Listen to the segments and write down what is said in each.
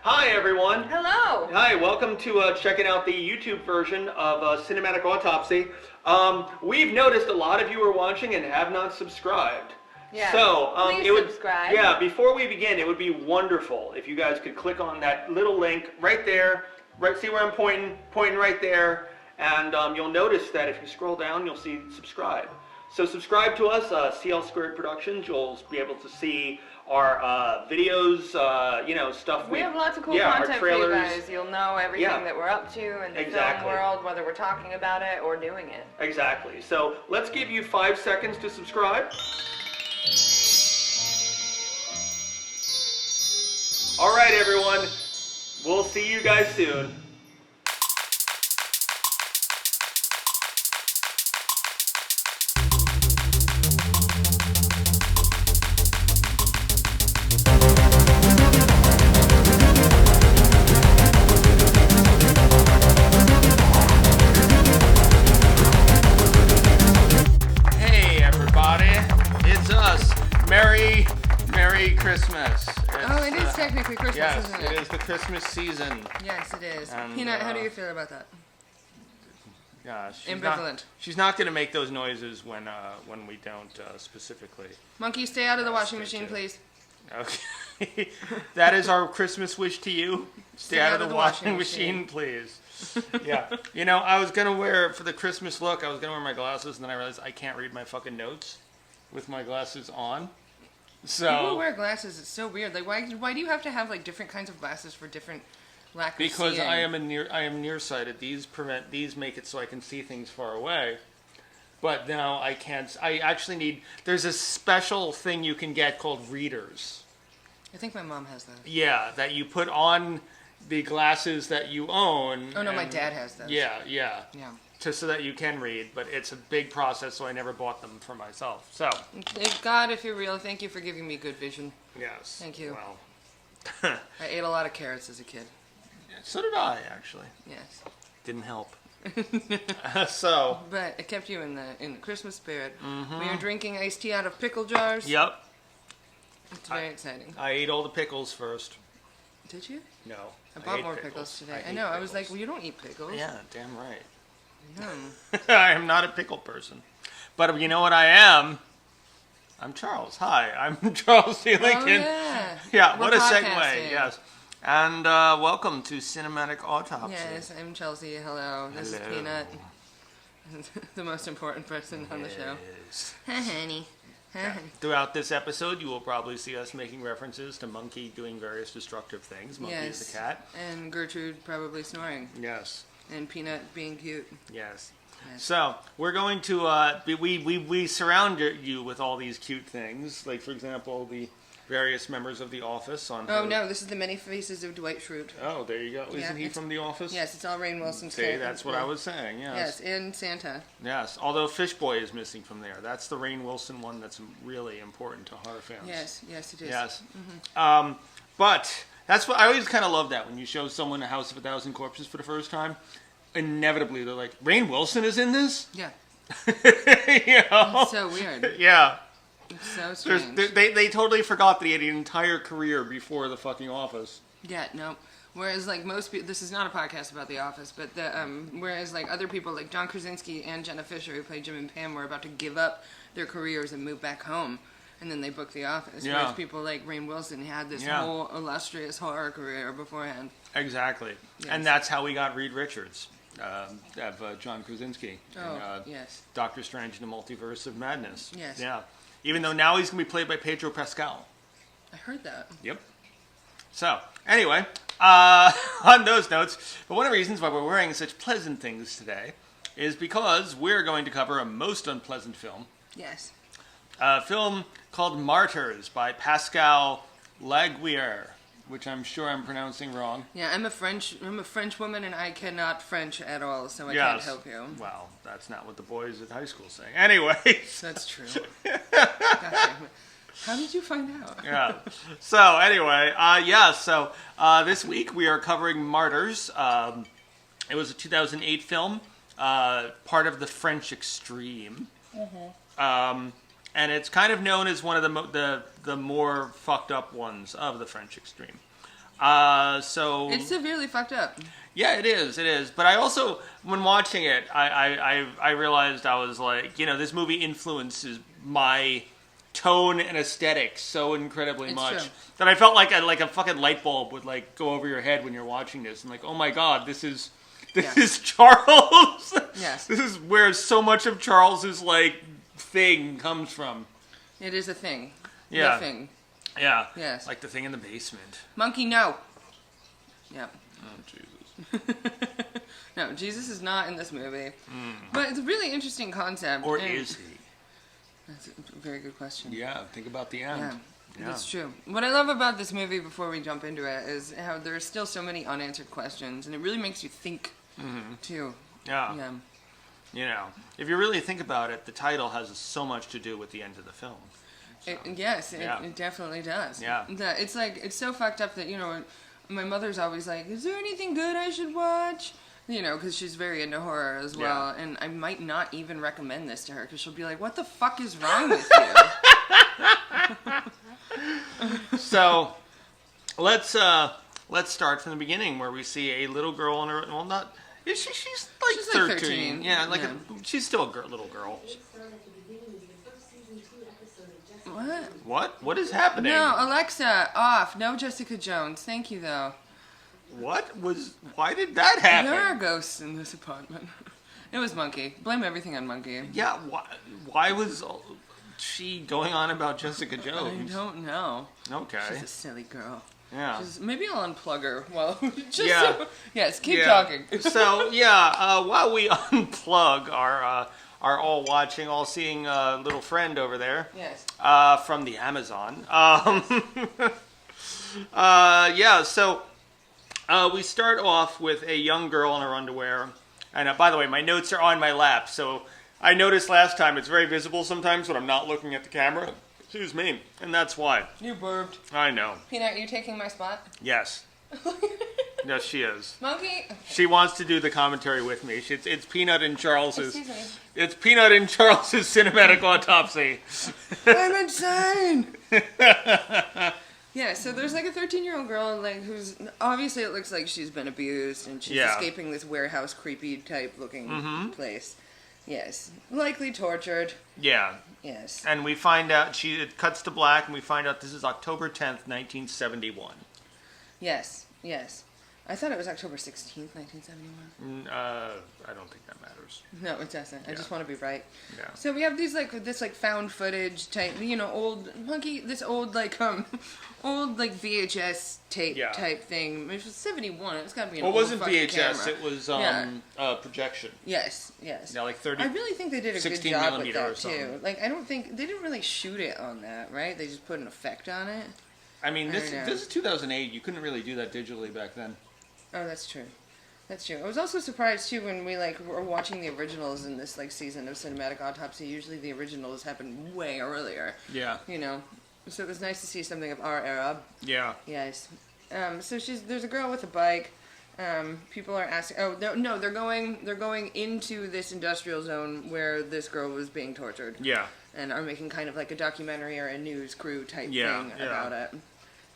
Hi, everyone. Hello. Hi, welcome to checking out the YouTube version of Cinematic Autopsy. We've noticed a lot of you are watching and have not subscribed. Yeah. So, Please subscribe. Yeah, before we begin, it would be wonderful if you guys could click on that little link right there. Right, see where I'm pointing right there. And you'll notice that if you scroll down, you'll see subscribe. So subscribe to us, CL Squared Productions. You'll be able to see our videos, stuff. We have lots of cool content for you guys. You'll know everything that we're up to in the film world, whether we're talking about it or doing it. Exactly. So let's give you 5 seconds to subscribe. All right, everyone. We'll see you guys soon. Merry Christmas. It is technically Christmas, isn't it? Yes, it is the Christmas season. Yes, it is. And, Peanut, how do you feel about that? Yeah, ambivalent. She's not going to make those noises when we don't specifically. Monkey, stay out of the washing machine, please. Okay. That is our Christmas wish to you. Stay out of the washing machine, please. Yeah. You know, I was going to wear, for the Christmas look, I was going to wear my glasses, and then I realized I can't read my fucking notes with my glasses on. So people wear glasses. It's so weird. Like, why do you have to have like different kinds of glasses for different lack of because seeing? I am nearsighted. These make it so I can see things far away. But now I can't. I actually need. There's a special thing you can get called readers. I think my mom has that. Yeah, that you put on the glasses that you own. Oh no, my dad has those. Yeah. So that you can read, but it's a big process, so I never bought them for myself. So, God, if you're real, thank you for giving me good vision. Yes. Thank you. Well, I ate a lot of carrots as a kid. So did I, actually. Yes. Didn't help. So. But it kept you in the Christmas spirit. Mm-hmm. We are drinking iced tea out of pickle jars. Yep. It's very exciting. I ate all the pickles first. Did you? No. I bought more pickles today. I know. Pickles. I was like, well, you don't eat pickles. Yeah, damn right. No. I am not a pickle person. But you know what I am? I'm Charles. Hi, I'm Charles C. Lincoln. Oh, yeah. Yeah, We're what a podcasting. Segue. Yes. And welcome to Cinematic Autopsy. Yes, I'm Chelsea. Hello. This is Peanut. The most important person on the show. Hi, honey. Yeah. Throughout this episode, you will probably see us making references to Monkey doing various destructive things. Monkey is the cat. And Gertrude probably snoring. Yes. And Peanut being cute. Yes. So we're going to we surround you with all these cute things, like for example the various members of The Office on. Oh no, this is the Many Faces of Dwight Schrute. Oh, there you go. Isn't he from The Office? Yes, it's all Rainn Wilson's. See, that's what I was saying. Yes. Yes, and Santa. Yes, although Fish Boy is missing from there. That's the Rainn Wilson one. That's really important to horror fans. Yes, it is. Yes. Mm-hmm. But that's what I always kind of love that when you show someone A House of a Thousand Corpses for the first time. Inevitably, they're like, Rainn Wilson is in this? Yeah. You know? It's so weird. Yeah. It's so strange. They totally forgot that he had an entire career before the fucking Office. Yeah, no. Whereas, like, most people, this is not a podcast about The Office, but whereas, like, other people, like John Krasinski and Jenna Fisher, who played Jim and Pam, were about to give up their careers and move back home. And then they booked The Office. Yeah. Whereas people like Rainn Wilson had this whole illustrious horror career beforehand. Exactly. Yes. And that's how we got Reed Richards. Of John Krasinski. Oh, yes. Doctor Strange in the Multiverse of Madness. Yes. Yeah. Even though now he's going to be played by Pedro Pascal. I heard that. Yep. So, anyway, on those notes, but one of the reasons why we're wearing such pleasant things today is because we're going to cover a most unpleasant film. Yes. A film called Martyrs by Pascal Laugier, which I'm sure I'm pronouncing wrong. Yeah, I'm a French woman, and I cannot French at all, so I can't help you. Well, that's not what the boys at high school say. Anyway. That's true. Gotcha. How did you find out? Yeah. So, anyway, so this week we are covering Martyrs. It was a 2008 film, part of the French Extreme. Mm-hmm. And it's kind of known as one of the more fucked up ones of the French Extreme. So It's severely fucked up. yeah, it is. But I also, when watching it, I realized I was like, this movie influences my tone and aesthetic so incredibly It's much true. that I felt like a fucking light bulb would like go over your head when you're watching this, and like, oh my god, this is Charles. Yes. This is where so much of Charles's like thing comes from. It is a thing. Yeah. The thing. Yeah. Yes. Like the thing in the basement. Monkey, no. Yep. Oh Jesus. No, Jesus is not in this movie. But it's a really interesting concept. Or and is he? That's a very good question. Yeah. Think about the end. Yeah, that's true. What I love about this movie, before we jump into it, is how there are still so many unanswered questions, and it really makes you think, too. Yeah. If you really think about it, the title has so much to do with the end of the film. So, It definitely does. Yeah. It's like, it's so fucked up that, my mother's always like, is there anything good I should watch? Because she's very into horror as well, and I might not even recommend this to her, because she'll be like, what the fuck is wrong with you? So, let's start from the beginning, where we see a little girl in her. Well, not. She's like 13. Yeah, she's still a little girl. What? What is happening? No, Alexa, off. No Jessica Jones. Thank you, though. Why did that happen? There are ghosts in this apartment. It was Monkey. Blame everything on Monkey. Yeah, why was she going on about Jessica I Jones? don't know. Okay. She's a silly girl. Yeah. Maybe I'll unplug her. Well, yes, keep Yeah. talking. So while we unplug our all watching, all seeing little friend over there. Yes. From the Amazon. So we start off with a young girl in her underwear. And by the way, my notes are on my lap, so I noticed last time it's very visible sometimes when I'm not looking at the camera. Excuse me. And that's why. You burped. I know. Peanut, are you taking my spot? Yes. Yes, she is. Monkey? She wants to do the commentary with me. It's Peanut and Charles's. Excuse me. It's Peanut and Charles's cinematic autopsy. I'm insane! Yeah, so there's like a 13-year-old girl, like, who's obviously it looks like she's been abused, and she's escaping this warehouse creepy type looking place. Yes, likely tortured. Yeah. Yes. And we find out it cuts to black, and we find out this is October 10th, 1971. Yes. I thought it was October 16th, 1971. I don't think that matters. No, it doesn't. I just want to be right. Yeah. So we have this found footage type, old Monkey, this old VHS tape type thing. It was 71. It's got to be an old It wasn't fucking VHS. camera. It was projection. Yes. Yeah, like 30. I really think they did a good 16 job with millimeter or that too. something. Like, I don't think they didn't really shoot it on that, right? They just put an effect on it. I mean, this is 2008. You couldn't really do that digitally back then. Oh, that's true. I was also surprised too when we were watching the originals in this season of Cinematic Autopsy. Usually the originals happen way earlier. Yeah. So it was nice to see something of our era. Yeah. Yes. So there's a girl with a bike. People are asking. Oh no, they're going into this industrial zone where this girl was being tortured. Yeah. And are making kind of like a documentary or a news crew type thing about it.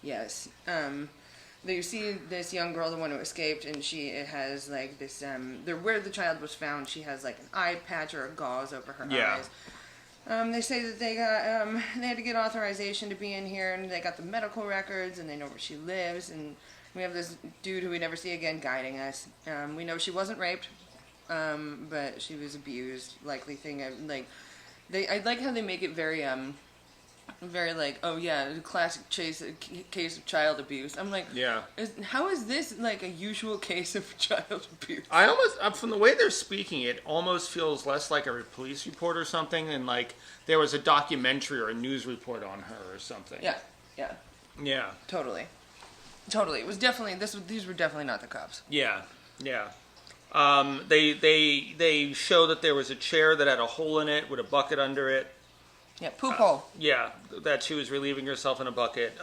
Yes. You see this young girl, the one who escaped, and she has like this. Where the child was found, she has like an eye patch or a gauze over her eyes. They say that they had to get authorization to be in here, and they got the medical records, and they know where she lives, and we have this dude who we never see again guiding us. We know she wasn't raped, but she was abused. Likely thing. I like how they make it very classic case of child abuse. I'm like, how is this like a usual case of child abuse? I almost, from the way they're speaking, it almost feels less like a police report or something, and like there was a documentary or a news report on her or something. Yeah. Totally. It was definitely these were definitely not the cops. Yeah. They show that there was a chair that had a hole in it with a bucket under it. Yeah, poop hole. Yeah, that she was relieving herself in a bucket.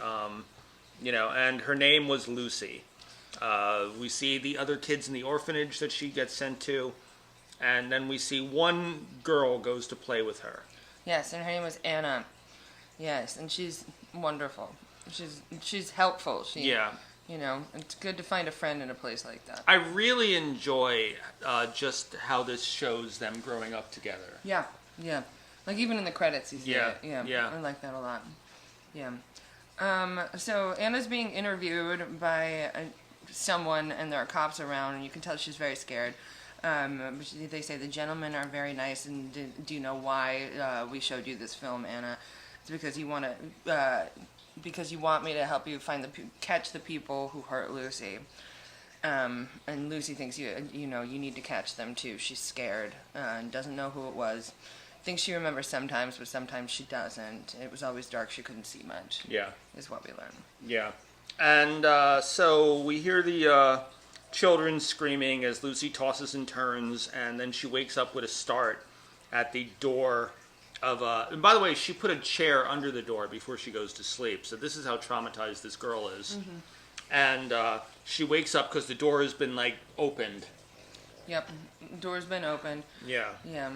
And her name was Lucy. We see the other kids in the orphanage that she gets sent to, and then we see one girl goes to play with her. Yes, and her name was Anna. Yes, and she's wonderful. She's helpful. You know, it's good to find a friend in a place like that. I really enjoy just how this shows them growing up together. Yeah, yeah. Like even in the credits, you see Yeah, it. Yeah, yeah. I like that a lot. Yeah. So Anna's being interviewed by someone, and there are cops around, and you can tell she's very scared. They say the gentlemen are very nice, and do you know why we showed you this film, Anna? It's because you want to. Because you want me to help you catch the people who hurt Lucy. And Lucy thinks you need to catch them too. She's scared and doesn't know who it was. Thinks she remembers sometimes, but sometimes she doesn't. It was always dark. She couldn't see much. Yeah. Is what we learn. Yeah. And so we hear the children screaming as Lucy tosses and turns, and then she wakes up with a start at the door of and by the way, she put a chair under the door before she goes to sleep. So this is how traumatized this girl is. Mm-hmm. And she wakes up because the door has been like opened. Yep, door's been opened. Yeah. Yeah.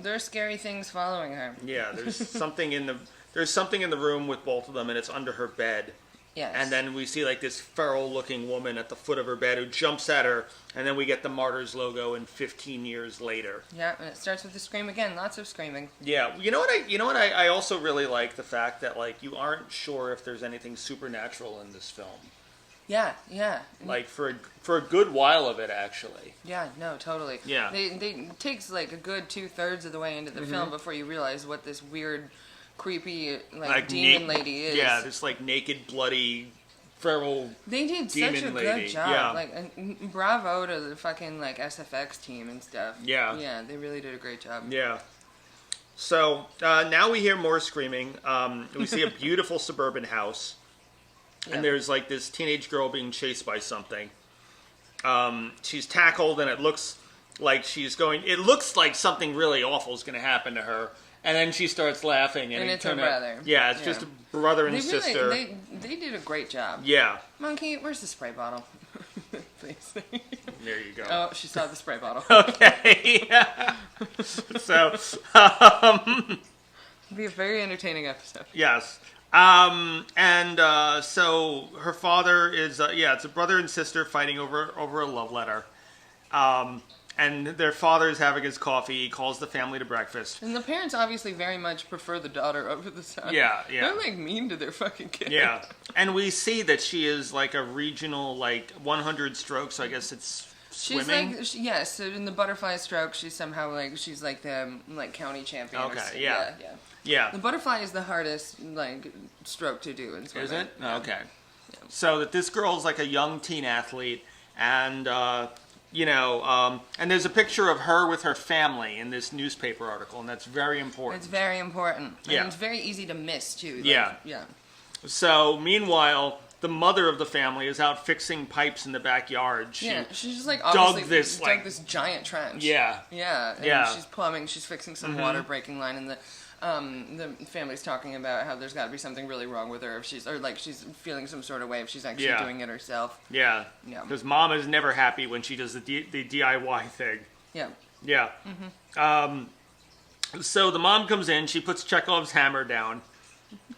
There are scary things following her. Yeah, there's something in the room with both of them, and it's under her bed. Yes. And then we see like this feral-looking woman at the foot of her bed who jumps at her, and then we get the Martyrs logo in 15 years later. Yeah, and it starts with the scream again. Lots of screaming. Yeah, you know what? I also really like the fact that like you aren't sure if there's anything supernatural in this film. Yeah, yeah. Like for a good while of it, actually. Yeah, no, totally. Yeah. It takes like a good 2/3 of the way into the film before you realize what this weird, creepy like demon lady is. Yeah, this like naked, bloody, feral. They did demon such a lady. good job. Yeah. Like, and bravo to the fucking like SFX team and stuff. Yeah. Yeah, they really did a great job. Yeah. So now we hear more screaming. We see a beautiful suburban house. Yep. And there's like this teenage girl being chased by something. She's tackled, and it looks like it looks like something really awful is going to happen to her. And then she starts laughing. And it's her brother. Yeah, it's just a brother and sister. They did a great job. Yeah. Monkey, where's the spray bottle? Please. There you go. Oh, she saw the spray bottle. Okay. So, It'll be a very entertaining episode. yes. So her father is, it's a brother and sister fighting over a love letter. And their father is having his coffee. He calls the family to breakfast. And the parents obviously very much prefer the daughter over the son. Yeah. They're like mean to their fucking kid. Yeah. And we see that she is like a regional, like 100 strokes. I guess it's swimming. She's like, yes, so in the butterfly stroke, she's like the county champion. Okay, Yeah. Yeah. The butterfly is the hardest stroke to do in swimming. Is it? Yeah. Okay. Yeah. So that this girl's like a young teen athlete, and and there's a picture of her with her family in this newspaper article, and that's very important. It's very important. Yeah. And it's very easy to miss too. Yeah. So meanwhile, the mother of the family is out fixing pipes in the backyard. She's just like dug obviously dug this giant trench. Yeah. Yeah. And Yeah. she's plumbing. She's fixing some water breaking line, and the family's talking about how there's got to be something really wrong with her if she's feeling some sort of way if she's actually doing it herself. Yeah. Yeah. Because mom is never happy when she does the DIY thing. Yeah. Yeah. So the mom comes in. She puts Chekhov's hammer down.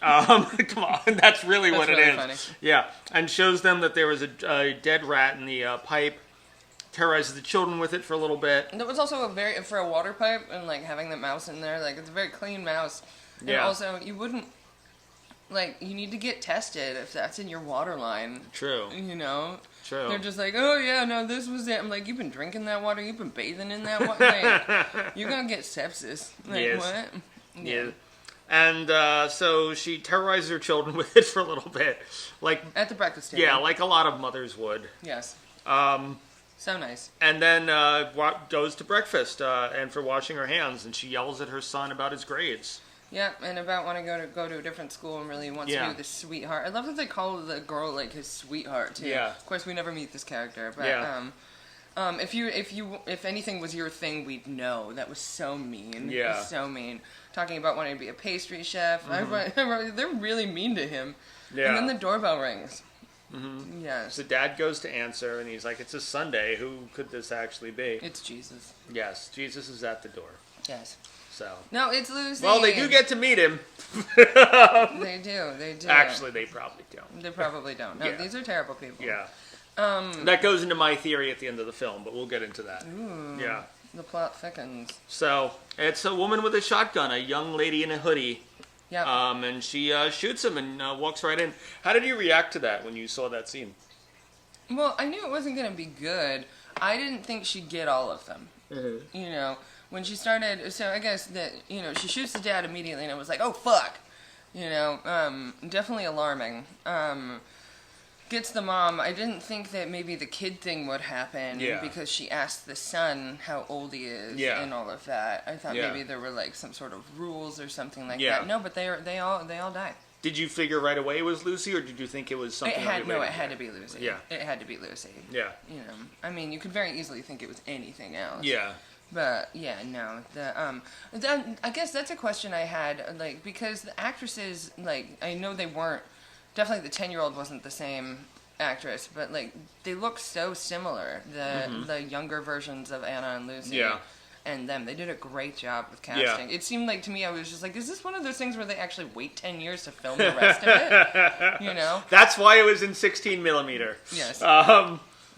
Come on, that's really what it really is. funny. Yeah, and shows them that there was a dead rat in the pipe. Terrorizes the children with it for a little bit. That was also for a water pipe and having the mouse in there. It's a very clean mouse. And Yeah. also, you wouldn't you need to get tested if that's in your water line. True. True. They're just like, oh yeah, no, this was it. I'm like, you've been drinking that water, you've been bathing in that water. You're gonna get sepsis. Yes. What? Yeah. And so she terrorizes her children with it for a little bit, at the breakfast table. Yeah, like a lot of mothers would. Yes. So nice. And then goes to breakfast and for washing her hands, and she yells at her son about his grades. Yeah, and about wanting to go to a different school and really wants to be the sweetheart. I love that they call the girl his sweetheart too. Yeah. Of course, we never meet this character, but if anything was your thing, we'd know. That was so mean. Yeah. It was so mean. Talking about wanting to be a pastry chef. I wrote, they're really mean to him. Yeah. And then the doorbell rings. Mm-hmm. Yes. So dad goes to answer, and he's like, "It's a Sunday. Who could this actually be?" It's Jesus. Yes, Jesus is at the door. Yes. So. No, it's Lucy. Well, they do get to meet him. They do. Actually, they probably don't. They probably don't. No, Yeah. these are terrible people. Yeah. That goes into my theory at the end of the film, but we'll get into that. Ooh, Yeah. the plot thickens. So, it's a woman with a shotgun, a young lady in a hoodie. Yeah. And she shoots him and walks right in. How did you react to that when you saw that scene? Well, I knew it wasn't going to be good. I didn't think she'd get all of them. Mm-hmm. You know, when she started, so I guess that, you know, she shoots the dad immediately and it was like, oh, fuck. You know, definitely alarming. Gets the mom. I didn't think that maybe the kid thing would happen because she asked the son how old he is and all of that. I thought maybe there were like some sort of rules or something like that. No, but they all die. Did you figure right away it was Lucy, or did you think it was something? It had to be Lucy. Yeah, it had to be Lucy. Yeah, you know, I mean, you could very easily think it was anything else. Yeah, but yeah, no. I guess that's a question I had, like, because the actresses, like, I know they weren't. Definitely, the 10-year-old wasn't the same actress, but like they look so similar. The younger versions of Anna and Lucy. Yeah. And them, they did a great job with casting. It seemed like to me, I was just like, is this one of those things where they actually wait 10 years to film the rest of it? You know? That's why it was in 16 millimeter. Yes.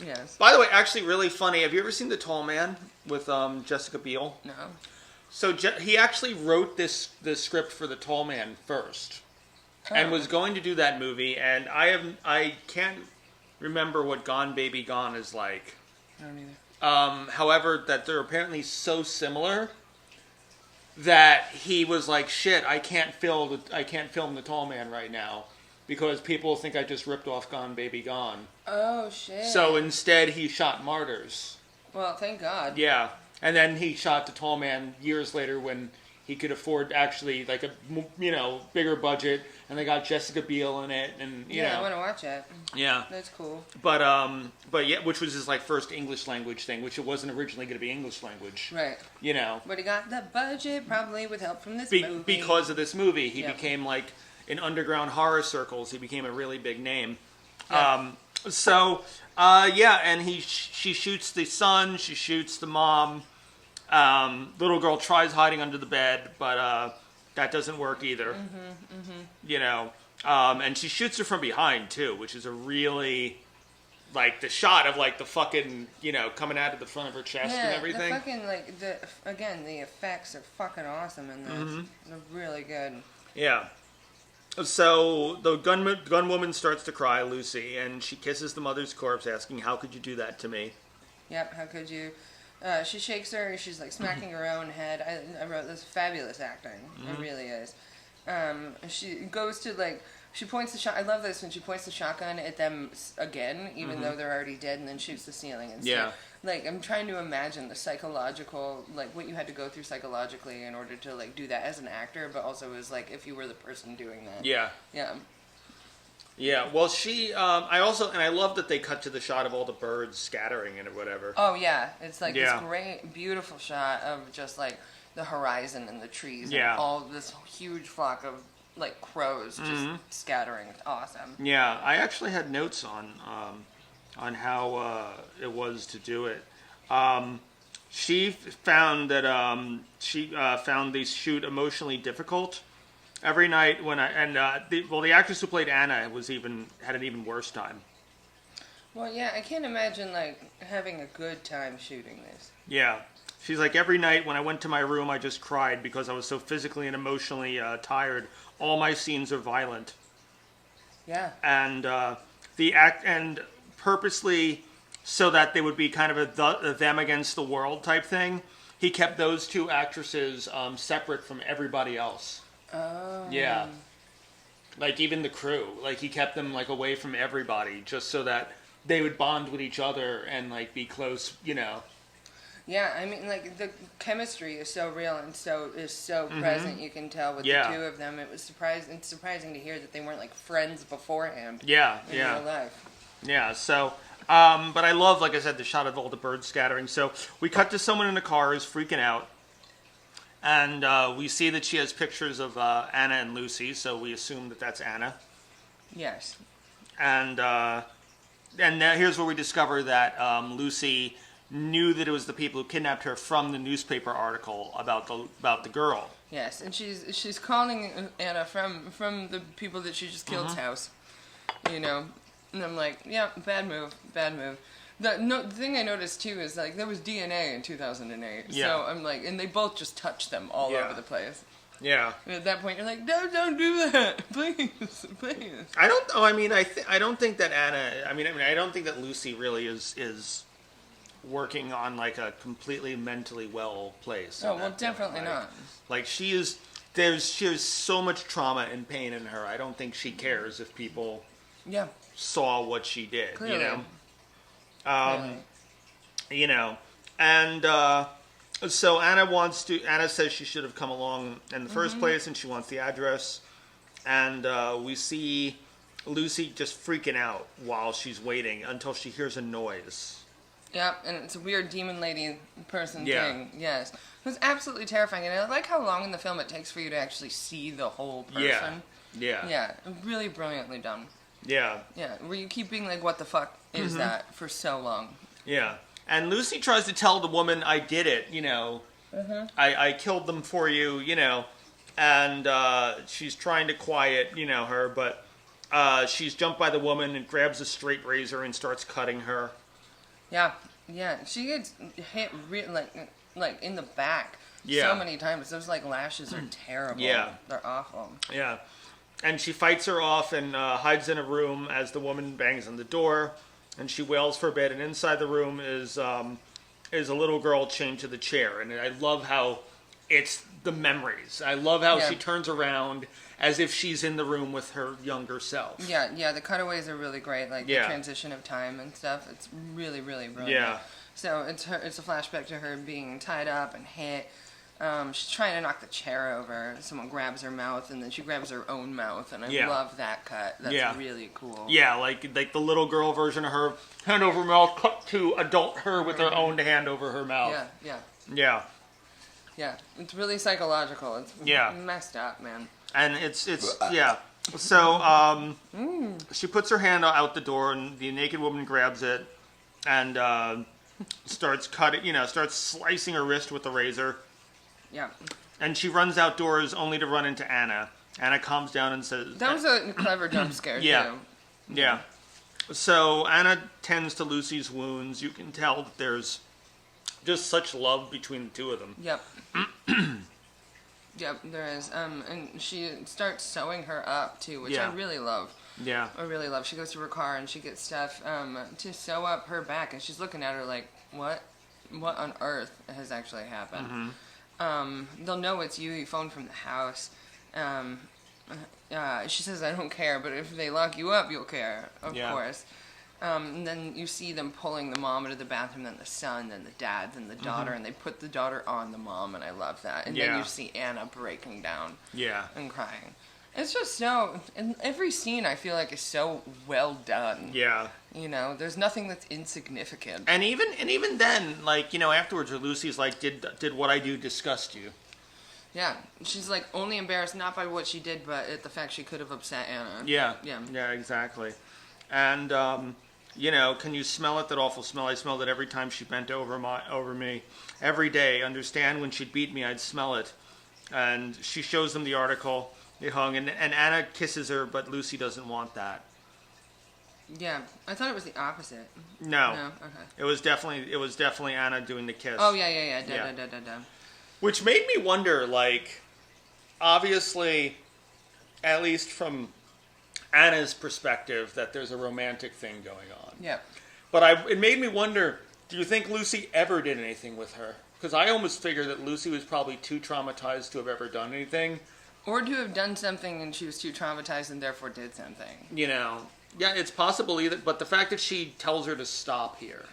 Yes. By the way, actually really funny, have you ever seen The Tall Man with Jessica Biel? No. So he actually wrote the script for The Tall Man first. And was going to do that movie, and I can't remember what Gone Baby Gone is like. I don't either. However, that they're apparently so similar that he was like, "Shit, I can't film The Tall Man right now because people think I just ripped off Gone Baby Gone." Oh shit! So instead, he shot Martyrs. Well, thank God. Yeah, and then he shot The Tall Man years later when he could afford actually like a bigger budget, and they got Jessica Biel in it, and you know. I want to watch it. Yeah, that's cool. But yeah, which was his like first English language thing, which it wasn't originally going to be English language. Right. You know. But he got the budget probably with help from this movie. Because of this movie, he became like in underground horror circles. He became a really big name. Yeah. And she shoots the son. She shoots the mom. Little girl tries hiding under the bed, but that doesn't work either. You know, and she shoots her from behind too, which is a really like the shot of like the fucking coming out of the front of her chest and everything. The fucking like the effects are fucking awesome in this. They're really good. Yeah. So the gun woman starts to cry, Lucy, and she kisses the mother's corpse, asking, "How could you do that to me?" Yep. How could you? She shakes her. She's like smacking her own head. I wrote this fabulous acting. It really is. She goes to like she points the shot. I love this when she points the shotgun at them again, even though they're already dead, and then shoots the ceiling instead. Yeah. Like I'm trying to imagine the psychological, like what you had to go through psychologically in order to like do that as an actor, but also as like if you were the person doing that. Yeah. Yeah. Yeah, well, I love that they cut to the shot of all the birds scattering and or whatever. Oh, yeah. It's like this great, beautiful shot of just like the horizon and the trees and all this huge flock of like crows just scattering. It's awesome. Yeah, I actually had notes on how it was to do it. She found that found the shoot emotionally difficult. Every night when the actress who played Anna had an even worse time. Well, yeah, I can't imagine like having a good time shooting this. Yeah, she's like every night when I went to my room, I just cried because I was so physically and emotionally tired. All my scenes are violent. Yeah. And and purposely so that they would be kind of a them against the world type thing. He kept those two actresses separate from everybody else. Oh. Yeah. Like even the crew, like he kept them like away from everybody just so that they would bond with each other and like be close, Yeah, I mean like the chemistry is so real and so present. You can tell with the two of them. It was surprising to hear that they weren't like friends beforehand. Yeah, in real life. Yeah, so but I love, like I said, the shot of all the birds scattering. So we cut to someone in a car who's freaking out. And we see that she has pictures of Anna and Lucy, so we assume that that's Anna. Yes. And now here's where we discover that Lucy knew that it was the people who kidnapped her from the newspaper article about the girl. Yes, and she's calling Anna from the people that she just killed's house, you know. And I'm like, yeah, bad move. The thing I noticed too is like there was DNA in 2008, Yeah. so I'm like, and they both just touched them all over the place. Yeah. And at that point, you're like, no, don't do that, please. I don't think that Anna. I don't think that Lucy really is working on like a completely mentally well place. Oh well, definitely not. Like she is. She has so much trauma and pain in her. I don't think she cares if people saw what she did. Clearly. You know. You know, and so Anna says she should have come along in the first place, and she wants the address. And we see Lucy just freaking out while she's waiting until she hears a noise. Yep, and it's a weird demon lady person Yeah. thing. Yes, it was absolutely terrifying, and I like how long in the film it takes for you to actually see the whole person. Yeah, really brilliantly done. Yeah. Yeah, where you keep being like, what the fuck is that for so long? Yeah. And Lucy tries to tell the woman, I did it, you know. I killed them for you, you know. And she's trying to quiet, you know, her, but she's jumped by the woman and grabs a straight razor and starts cutting her. Yeah, she gets hit like in the back so many times. Those like lashes are terrible. Yeah. They're awful. Yeah. And she fights her off and hides in a room as the woman bangs on the door, and she wails for a bit. And inside the room is a little girl chained to the chair. And I love how it's the memories. I love how she turns around as if she's in the room with her younger self. Yeah. The cutaways are really great. Like the transition of time and stuff. It's really, really brilliant. Yeah. So it's a flashback to her being tied up and hit. She's trying to knock the chair over. Someone grabs her mouth, and then she grabs her own mouth, and I love that cut. That's really cool. Yeah, like the little girl version of her, hand over mouth, cut to adult her with her own hand over her mouth. Yeah. It's really psychological. It's messed up, man. And it's So she puts her hand out the door, and the naked woman grabs it and starts cutting. You know, starts slicing her wrist with the razor. Yeah. And she runs outdoors only to run into Anna. Anna calms down and says... That was a clever jump scare, too. Yeah. So Anna tends to Lucy's wounds. You can tell that there's just such love between the two of them. Yep. Yep, there is. And she starts sewing her up, too, which I really love. Yeah. I really love. She goes to her car and she gets stuff to sew up her back. And she's looking at her like, what? What on earth has actually happened? They'll know it's you. You phoned from the house. She says, I don't care, but if they lock you up, you'll care, of course. And then you see them pulling the mom into the bathroom, then the son, then the dad, then the daughter, and they put the daughter on the mom, and I love that. And then you see Anna breaking down and crying. It's just so... And every scene, I feel like, is so well done. Yeah. You know, there's nothing that's insignificant. And even then, like, you know, afterwards, Lucy's like, did what I do disgust you? Yeah, she's like only embarrassed not by what she did, but at the fact she could have upset Anna. Yeah, exactly. And you know, can you smell it? That awful smell. I smelled it every time she bent over me. Every day. Understand? When she'd beat me, I'd smell it. And she shows them the article they hung, and Anna kisses her, but Lucy doesn't want that. Yeah, I thought it was the opposite. No. Okay. It was definitely Anna doing the kiss. Oh yeah. Da. Which made me wonder, like, obviously, at least from Anna's perspective, that there's a romantic thing going on. Yeah. But it made me wonder, do you think Lucy ever did anything with her? Because I almost figured that Lucy was probably too traumatized to have ever done anything. Or to have done something and she was too traumatized and therefore did something. You know, yeah, it's possible either, but the fact that she tells her to stop here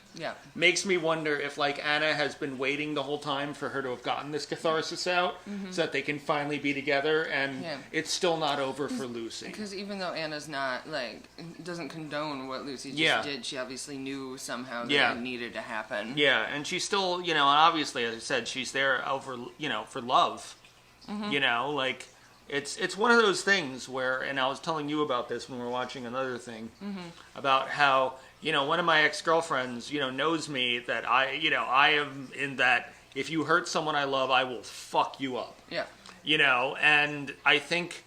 makes me wonder if, like, Anna has been waiting the whole time for her to have gotten this catharsis out so that they can finally be together, and it's still not over for Lucy. Because even though Anna's not, like, doesn't condone what Lucy just did, she obviously knew somehow that it needed to happen. Yeah, and she's still, you know, and obviously, as I said, she's there over, you know, for love. You know, like... It's one of those things where, and I was telling you about this when we were watching another thing, about how, one of my ex-girlfriends, knows me that I am in that if you hurt someone I love, I will fuck you up. Yeah. And I think,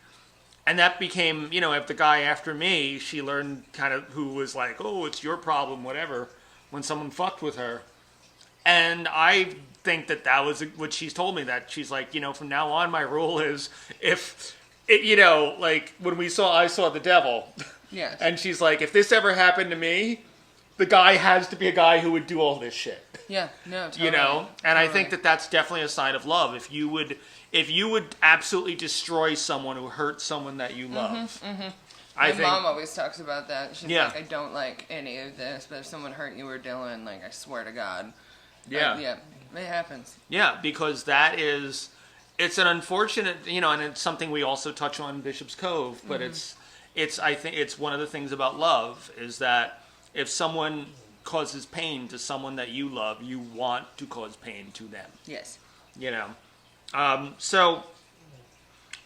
and that became, if the guy after me, she learned kind of who was like, oh, it's your problem, whatever, when someone fucked with her. And I think that was what she's told me, that she's like, from now on, my rule is if, like when I saw the devil. Yes. And she's like, if this ever happened to me, the guy has to be a guy who would do all this shit. Yeah, no, totally. And totally. I think that that's definitely a sign of love. If you would absolutely destroy someone who hurt someone that you love. My mom always talks about that. She's Yeah. like, I don't like any of this, but if someone hurt you or Dylan, like, I swear to God. Yeah. Yeah, it happens. Yeah, because it's an unfortunate, and it's something we also touch on in Bishop's Cove, but I think it's one of the things about love is that if someone causes pain to someone that you love, you want to cause pain to them. Yes. So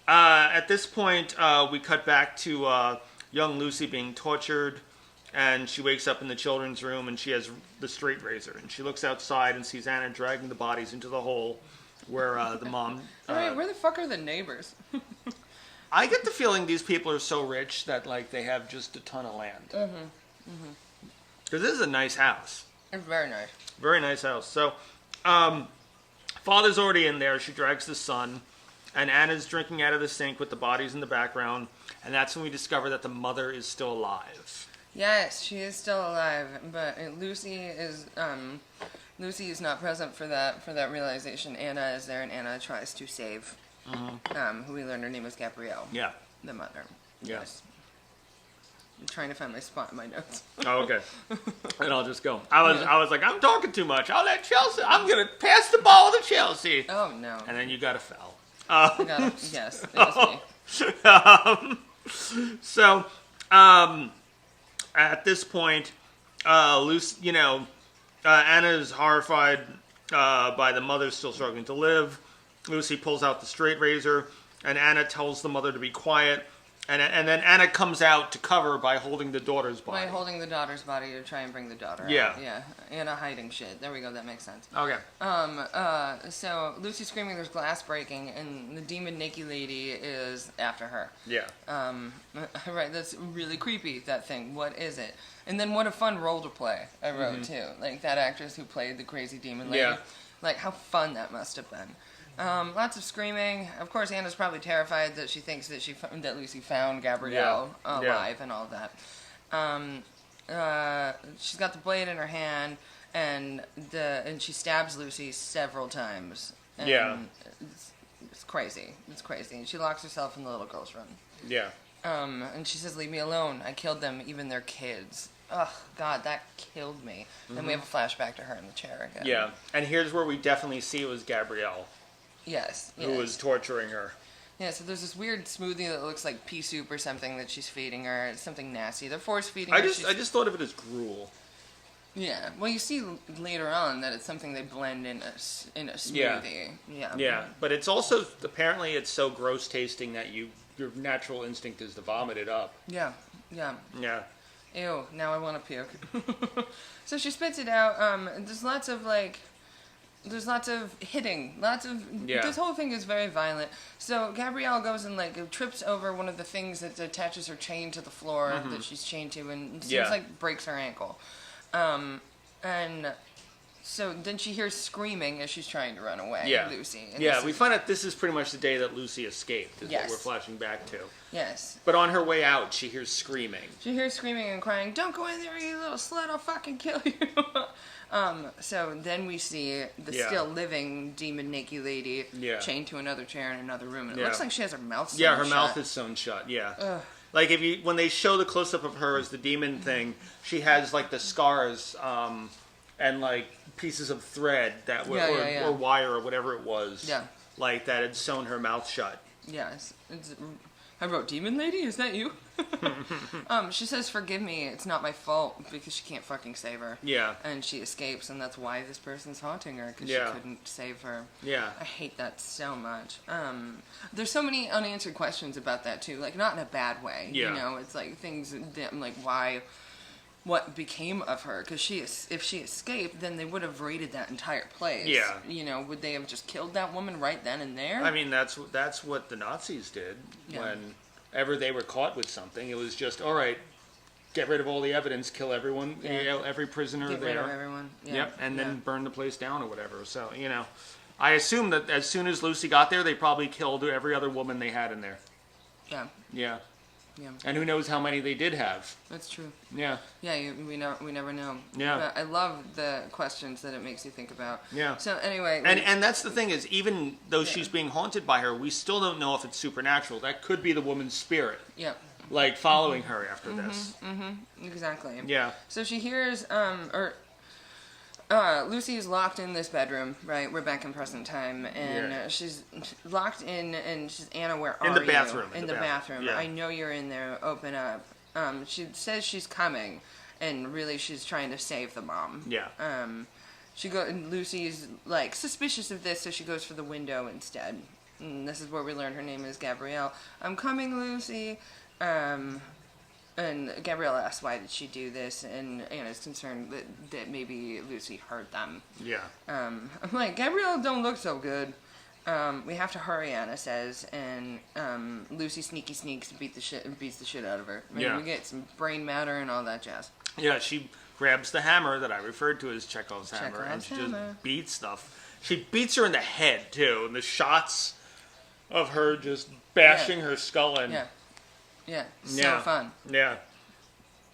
at this point, we cut back to young Lucy being tortured, and she wakes up in the children's room, and she has the straight razor, and she looks outside and sees Anna dragging the bodies into the hole where the mom... Alright, where the fuck are the neighbors? I get the feeling these people are so rich that, like, they have just a ton of land. Because this is a nice house. It's very nice. Very nice house. So, father's already in there. She drags the son, and Anna's drinking out of the sink with the bodies in the background, and that's when we discover that the mother is still alive. Yes, she is still alive, but Lucy is not present for that realization. Anna is there, and Anna tries to save who we learned her name was Gabrielle. Yeah. The mother. Yeah. Yes. I'm trying to find my spot in my notes. Oh, okay. And I'll just go. I was like, I'm talking too much. I'll let Chelsea. I'm gonna pass the ball to Chelsea. Oh no. And then you got a foul. Yes, it was me. So, at this point, Lucy, Anna's horrified by the mother still struggling to live. Lucy pulls out the straight razor, and Anna tells the mother to be quiet. And then Anna comes out to cover by holding the daughter's body. By holding the daughter's body to try and bring the daughter Yeah. out. Yeah. Anna hiding shit. There we go, that makes sense. Okay. So Lucy's screaming, there's glass breaking, and the demon naked lady is after her. Yeah. Right, that's really creepy, that thing. What is it? And then what a fun role to play, I wrote, too. Like, that actress who played the crazy demon lady. Yeah. Like, how fun that must have been. Lots of screaming. Of course, Anna's probably terrified that she thinks that that Lucy found Gabrielle alive and all that. She's got the blade in her hand, and she stabs Lucy several times. And it's crazy. It's crazy. And she locks herself in the little girl's room. Yeah. And she says, "Leave me alone. I killed them, even their kids." Ugh, God, that killed me. Then we have a flashback to her in the chair again. Yeah. And here's where we definitely see it was Gabrielle Yes. who was torturing her. Yeah, so there's this weird smoothie that looks like pea soup or something that she's feeding her. It's something nasty. They're force feeding her. I just thought of it as gruel. Yeah. Well, you see later on that it's something they blend in a smoothie. Yeah. Yeah. But it's also, apparently it's so gross tasting that your natural instinct is to vomit it up. Yeah. Yeah. Yeah. Ew, now I want to puke. So she spits it out. There's lots of hitting. This whole thing is very violent. So Gabrielle goes and trips over one of the things that attaches her chain to the floor that she's chained to, and it seems like breaks her ankle. And so then she hears screaming as she's trying to run away, Lucy. And we find out this is pretty much the day that Lucy escaped, is Yes. what we're flashing back to. Yes. But on her way out, she hears screaming. She hears screaming and crying, "Don't go in there, you little slut, I'll fucking kill you." So then we see the still living demon naked lady chained to another chair in another room. And it looks like she has her mouth sewn Yeah, her shut. mouth is sewn shut, yeah. Ugh. Like when they show the close-up of her as the demon thing, she has the scars and pieces of thread that were, or wire or whatever it was. Yeah. That had sewn her mouth shut. Yes. I wrote, "Demon lady, is that you?" She says, "Forgive me, it's not my fault," because she can't fucking save her. Yeah. And she escapes, and that's why this person's haunting her, because she couldn't save her. Yeah. I hate that so much. There's so many unanswered questions about that, too. Not in a bad way. Yeah. It's things that I'm why... what became of her, because if she escaped, then they would have raided that entire place. Yeah. You know, would they have just killed that woman right then and there? I mean, that's what the Nazis did. Yeah. Whenever they were caught with something, it was just, all right, get rid of all the evidence, kill everyone, every prisoner Get there. rid of everyone. Yeah. Yep, and then burn the place down or whatever. So, I assume that as soon as Lucy got there, they probably killed every other woman they had in there. Yeah. Yeah. Yeah. And who knows how many they did have. That's true. Yeah. Yeah, we never know. Yeah. But I love the questions that it makes you think about. Yeah. So anyway. And that's the thing is, even though she's being haunted by her, we still don't know if it's supernatural. That could be the woman's spirit. Yeah. Like, following her after this. Exactly. Yeah. So she hears, Lucy is locked in this bedroom, right? We're back in present time, and she's locked in, and she's, Anna, where are you? In the bathroom. In the bathroom. Yeah. I know you're in there. Open up. She says she's coming, and really she's trying to save the mom. Yeah. And Lucy's like suspicious of this, so she goes for the window instead. And this is where we learn her name is Gabrielle. I'm coming, Lucy. And Gabrielle asks why did she do this, and Anna's concerned that maybe Lucy hurt them. Yeah. I'm like, Gabrielle don't look so good. We have to hurry, Anna says, and Lucy sneaks and beats the shit out of her. And we get some brain matter and all that jazz. Yeah, she grabs the hammer that I referred to as Chekhov's hammer, and she hammer. just beats stuff. She beats her in the head, too, and the shots of her just bashing her skull in. Yeah. Yeah, so fun. Yeah.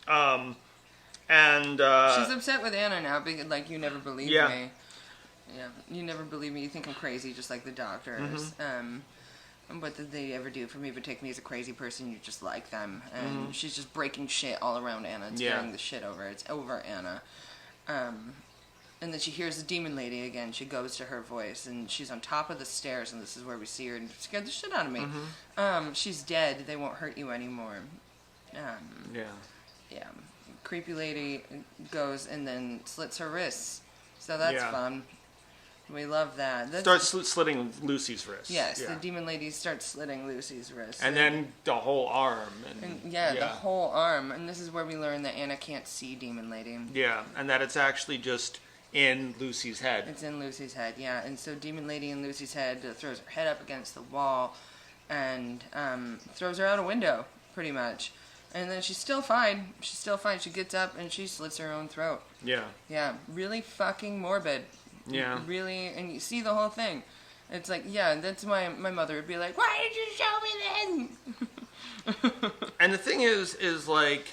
And she's upset with Anna now because, like, you never believed me. Yeah, you never believe me. You think I'm crazy, just like the doctors. What did they ever do for me but take me as a crazy person? You just like them. And she's just breaking shit all around Anna, tearing the shit over. It's over Anna. And then she hears the demon lady again. She goes to her voice, and she's on top of the stairs, and this is where we see her, and it scared the shit out of me. She's dead. They won't hurt you anymore. Yeah. Creepy lady goes and then slits her wrists. So that's fun. We love that. Starts slitting Lucy's wrist. Yes, the demon lady starts slitting Lucy's wrist. And then the whole arm. The whole arm. And this is where we learn that Anna can't see demon lady. Yeah, and that it's actually just in Lucy's head. It's in Lucy's head, yeah. And so demon lady in Lucy's head throws her head up against the wall and throws her out a window, pretty much. And then she's still fine. She gets up and she slits her own throat. Yeah. Yeah, really fucking morbid. Yeah. Really, and you see the whole thing. It's like, that's my mother would be like, why did you show me this? And the thing is like,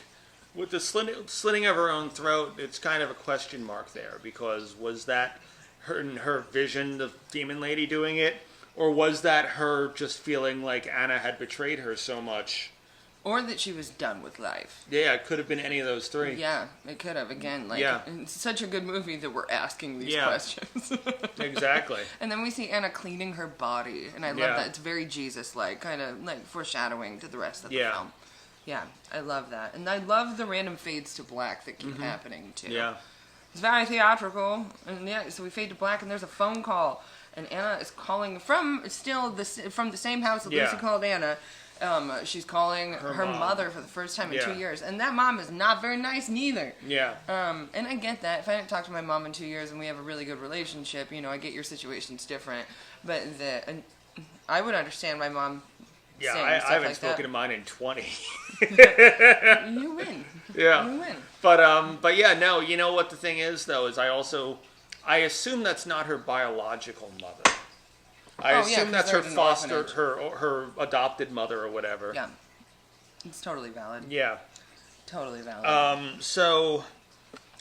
with the slitting of her own throat, it's kind of a question mark there, because was that her vision, the demon lady doing it, or was that her just feeling like Anna had betrayed her so much? Or that she was done with life. Yeah, it could have been any of those three. Yeah, it could have. Again, it's such a good movie that we're asking these questions. Exactly. And then we see Anna cleaning her body, and I love that. It's very Jesus-like, kind of like foreshadowing to the rest of the film. Yeah, I love that. And I love the random fades to black that keep happening, too. Yeah. It's very theatrical. And so we fade to black, and there's a phone call. And Anna is calling from the same house that Lucy called Anna. She's calling her mother for the first time in 2 years. And that mom is not very nice, neither. Yeah. And I get that. If I didn't talk to my mom in 2 years and we have a really good relationship, I get your situation's different. But I would understand my mom. Yeah, I haven't spoken to mine in 20. You win. Yeah. You win. But yeah, no, you know what the thing is, though, is I assume that's not her biological mother. I assume that's her foster, her adopted mother or whatever. Yeah. It's totally valid. Yeah. Totally valid. So,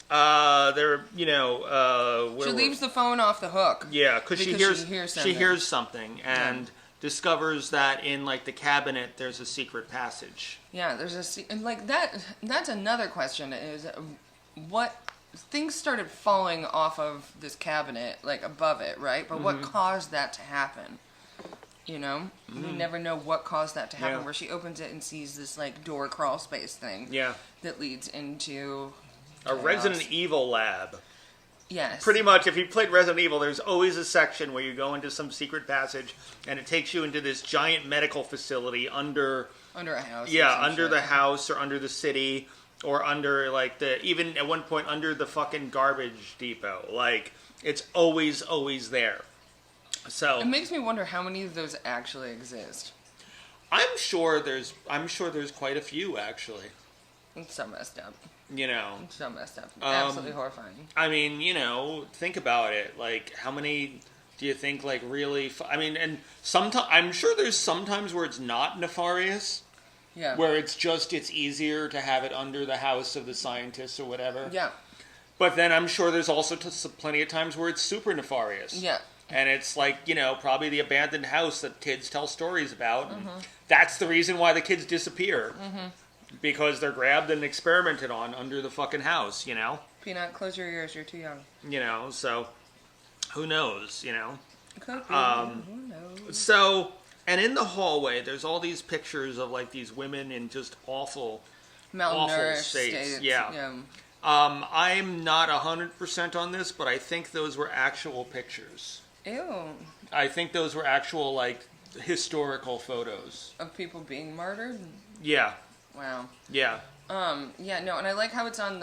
she leaves the phone off the hook. Yeah, because she hears something, and discovers that in like the cabinet there's a secret passage. Yeah, and like that's another question is what things started falling off of this cabinet like above it, right? But what caused that to happen? We never know what caused that to happen. Where she opens it and sees this like door crawl space thing. Yeah. That leads into a Resident Evil lab. Yes. Pretty much, if you played Resident Evil, there's always a section where you go into some secret passage, and it takes you into this giant medical facility under a house. Yeah, under the house or under the city, or under like even at one point under the fucking garbage depot. Like it's always there. So It makes me wonder how many of those actually exist. I'm sure there's quite a few actually. It's so messed up. You know. It's so messed up. Absolutely horrifying. I mean, you know, think about it. Like, how many do you think, like, really... I mean, and sometimes... I'm sure there's sometimes where it's not nefarious. Yeah. Where it's easier to have it under the house of the scientists or whatever. Yeah. But then I'm sure there's also plenty of times where it's super nefarious. Yeah. And it's like, you know, probably the abandoned house that kids tell stories about. Mm-hmm. That's the reason why the kids disappear. Mm-hmm. Because they're grabbed and experimented on under the fucking house, you know? Peanut, close your ears. You're too young. You know, so who knows, you know? Could be. Who knows? So, and in the hallway, there's all these pictures of, like, these women in just awful Malnourished states. states. Yeah. I'm not 100% on this, but I think those were actual pictures. Ew. I think those were actual, like, historical photos. Of people being murdered? Yeah. Wow. Yeah. Yeah, no, and I like how it's like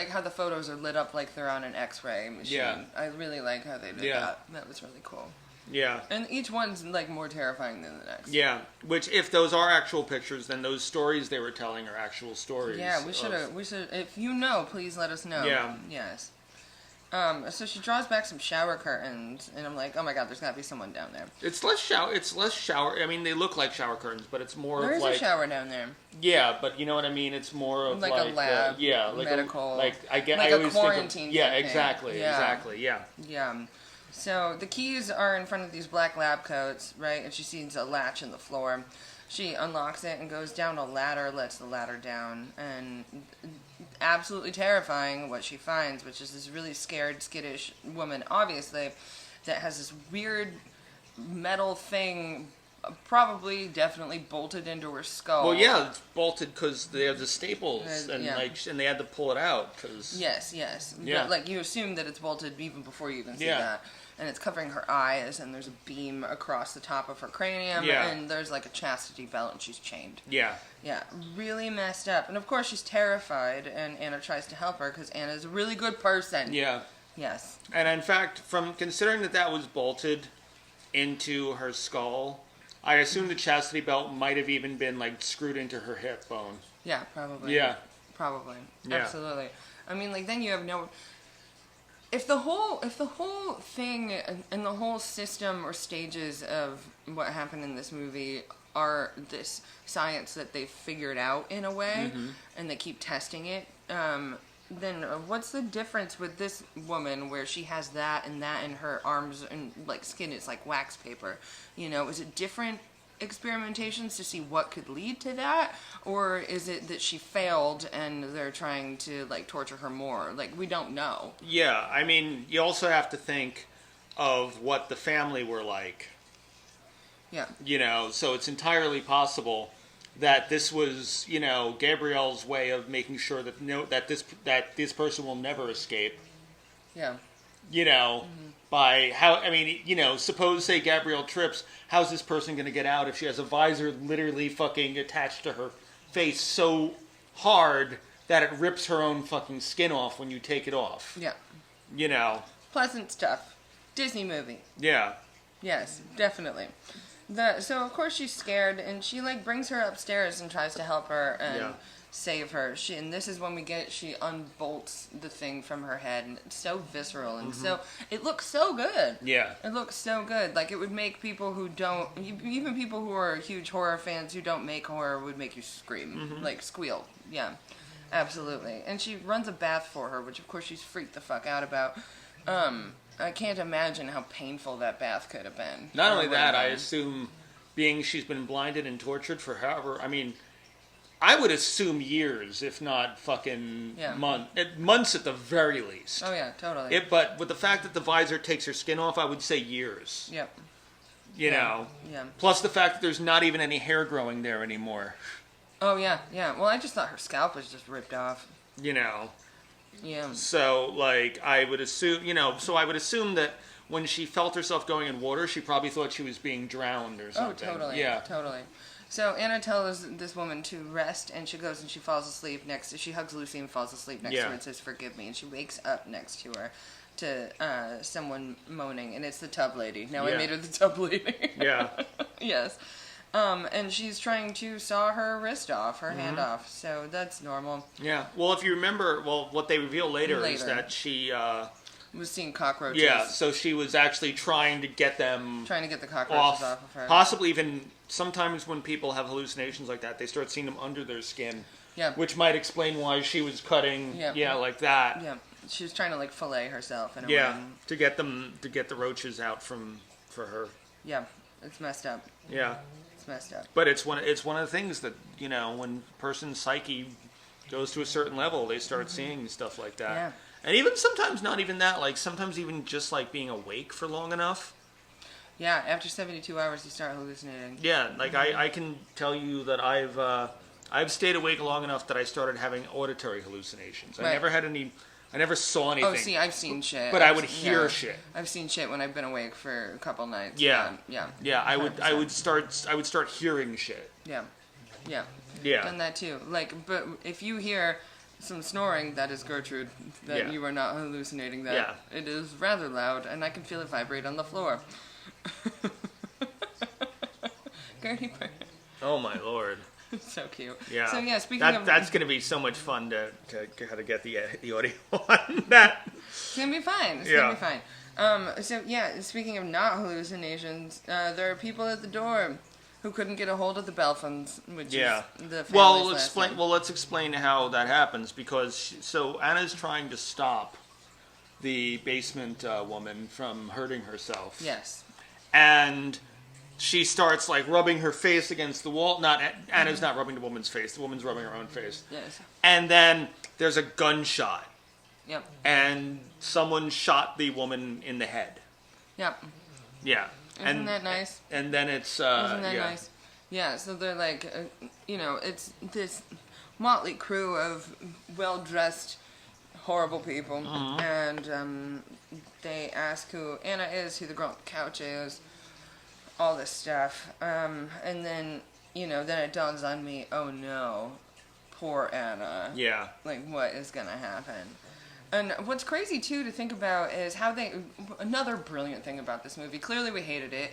how the photos are lit up like they're on an X-ray machine. Yeah. I really like how they did that. That was really cool. Yeah. And each one's like more terrifying than the next. Yeah. Which, if those are actual pictures, then those stories they were telling are actual stories. Yeah, we should. If you know, please let us know. Yeah. Yes. So she draws back some shower curtains, and I'm like, oh my god, there's got to be someone down there. It's less shower. I mean, they look like shower curtains, but it's more There of is like... a shower down there. Yeah, but you know what I mean? It's more of Like a lab, like medical, I get, like I a always quarantine think of, yeah, thing. exactly, Yeah. exactly, yeah. Yeah. So the keys are in front of these black lab coats, right? And she sees a latch in the floor. She unlocks it and goes down a ladder, lets the ladder down, and absolutely terrifying what she finds, which is this really scared, skittish woman, obviously, that has this weird metal thing, probably definitely bolted into her skull. Well, yeah, it's bolted because they have the staples, and yeah. and they had to pull it out because. Yes. Yeah. But, like, you assume that it's bolted even before you even see Yeah. that. And it's covering her eyes, and there's a beam across the top of her cranium, Yeah. and there's, like, a chastity belt, and she's chained. Yeah. Yeah, really messed up. And, of course, she's terrified, and Anna tries to help her, because Anna's a really good person. Yeah. Yes. And in fact, from considering that was bolted into her skull, I assume the chastity belt might have even been, like, screwed into her hip bone. Yeah, probably. Yeah. Probably. Yeah. Absolutely. I mean, like, then you have no... If the whole thing and the whole system or stages of what happened in this movie are this science that they've figured out in a way, and they keep testing it, then what's the difference with this woman where she has that in her arms and like skin is like wax paper? You know, is it different experimentations to see what could lead to that, or is it that she failed and they're trying to like torture her more? Like, we don't know. Yeah, I mean, you also have to think of what the family were like. Yeah. You know, so it's entirely possible that this was, you know, Gabrielle's way of making sure that this person will never escape. Yeah. You know, by how, I mean, you know, suppose, say, Gabrielle trips, how's this person going to get out if she has a visor literally fucking attached to her face so hard that it rips her own fucking skin off when you take it off? Yeah. You know? Pleasant stuff. Disney movie. Yeah. Yes, definitely. So of course she's scared, and she like brings her upstairs and tries to help her and save her. And this is when she unbolts the thing from her head, and it's so visceral and so it looks so good. Yeah. It looks so good. Like, it would make people who don't, even people who are huge horror fans who don't make horror, would make you scream, like squeal. Yeah, absolutely. And she runs a bath for her, which of course she's freaked the fuck out about. I can't imagine how painful that bath could have been. Not only that, I assume, being she's been blinded and tortured for however, I mean, I would assume years, if not fucking months at the very least. Oh yeah, totally. But with the fact that the visor takes her skin off, I would say years. Yep. You know? Yeah. Plus the fact that there's not even any hair growing there anymore. Oh yeah. Well, I just thought her scalp was just ripped off. You know? Yeah. So, like, I would assume that when she felt herself going in water, she probably thought she was being drowned or something. Oh, totally. Yeah. Totally. So Anna tells this woman to rest, and she goes and she falls asleep she hugs Lucy and falls asleep next to her and says, "Forgive me." And she wakes up next to her to someone moaning, and it's the tub lady. Now I made her the tub lady. Yeah. Yes. And she's trying to saw her wrist off, her hand off. So that's normal. Yeah. Well, if you remember, what they reveal later is that she was seeing cockroaches. Yeah, so she was actually trying to get them the cockroaches off of her. Possibly even sometimes when people have hallucinations like that, they start seeing them under their skin. Yeah. Which might explain why she was cutting, like that. Yeah. She was trying to like fillet herself in a way. way. To get the roaches out for her. Yeah. It's messed up. Yeah. It's messed up. But it's one of the things that, when a person's psyche goes to a certain level, they start seeing stuff like that. Yeah. And even sometimes not even that, like sometimes even just like being awake for long enough. Yeah, after 72 hours you start hallucinating. Yeah, like I can tell you that I've stayed awake long enough that I started having auditory hallucinations. Right. I never saw anything. Oh, see, I've seen shit. But I would hear shit. I've seen shit when I've been awake for a couple nights. Yeah. Yeah, I would start hearing shit. Yeah. Yeah. Yeah. Done that too. But if you hear some snoring, that is Gertrude. That you are not hallucinating that. Yeah. It is rather loud, and I can feel it vibrate on the floor. Gertie Bird. Oh my lord. So cute. Yeah. So yeah, speaking of... That's going to be so much fun to get the audio on that. It's going to be fine. It's going to be fine. So yeah, speaking of not hallucinations, there are people at the door who couldn't get a hold of the Belfons, which is the family's last name. Let's explain how that happens, because so Anna's trying to stop the basement woman from hurting herself. Yes. And she starts like rubbing her face against the wall. Anna's not rubbing the woman's face. The woman's rubbing her own face. Yes. And then there's a gunshot. Yep. And someone shot the woman in the head. Yep. Yeah. Isn't that nice? And then it's Isn't that nice? Yeah. So they're like, it's this motley crew of well-dressed, horrible people, and they ask who Anna is, who the girl on the couch is, all this stuff, and then then it dawns on me, oh no, poor Anna. Yeah. Like, what is gonna happen? And what's crazy, too, to think about is how another brilliant thing about this movie, clearly we hated it,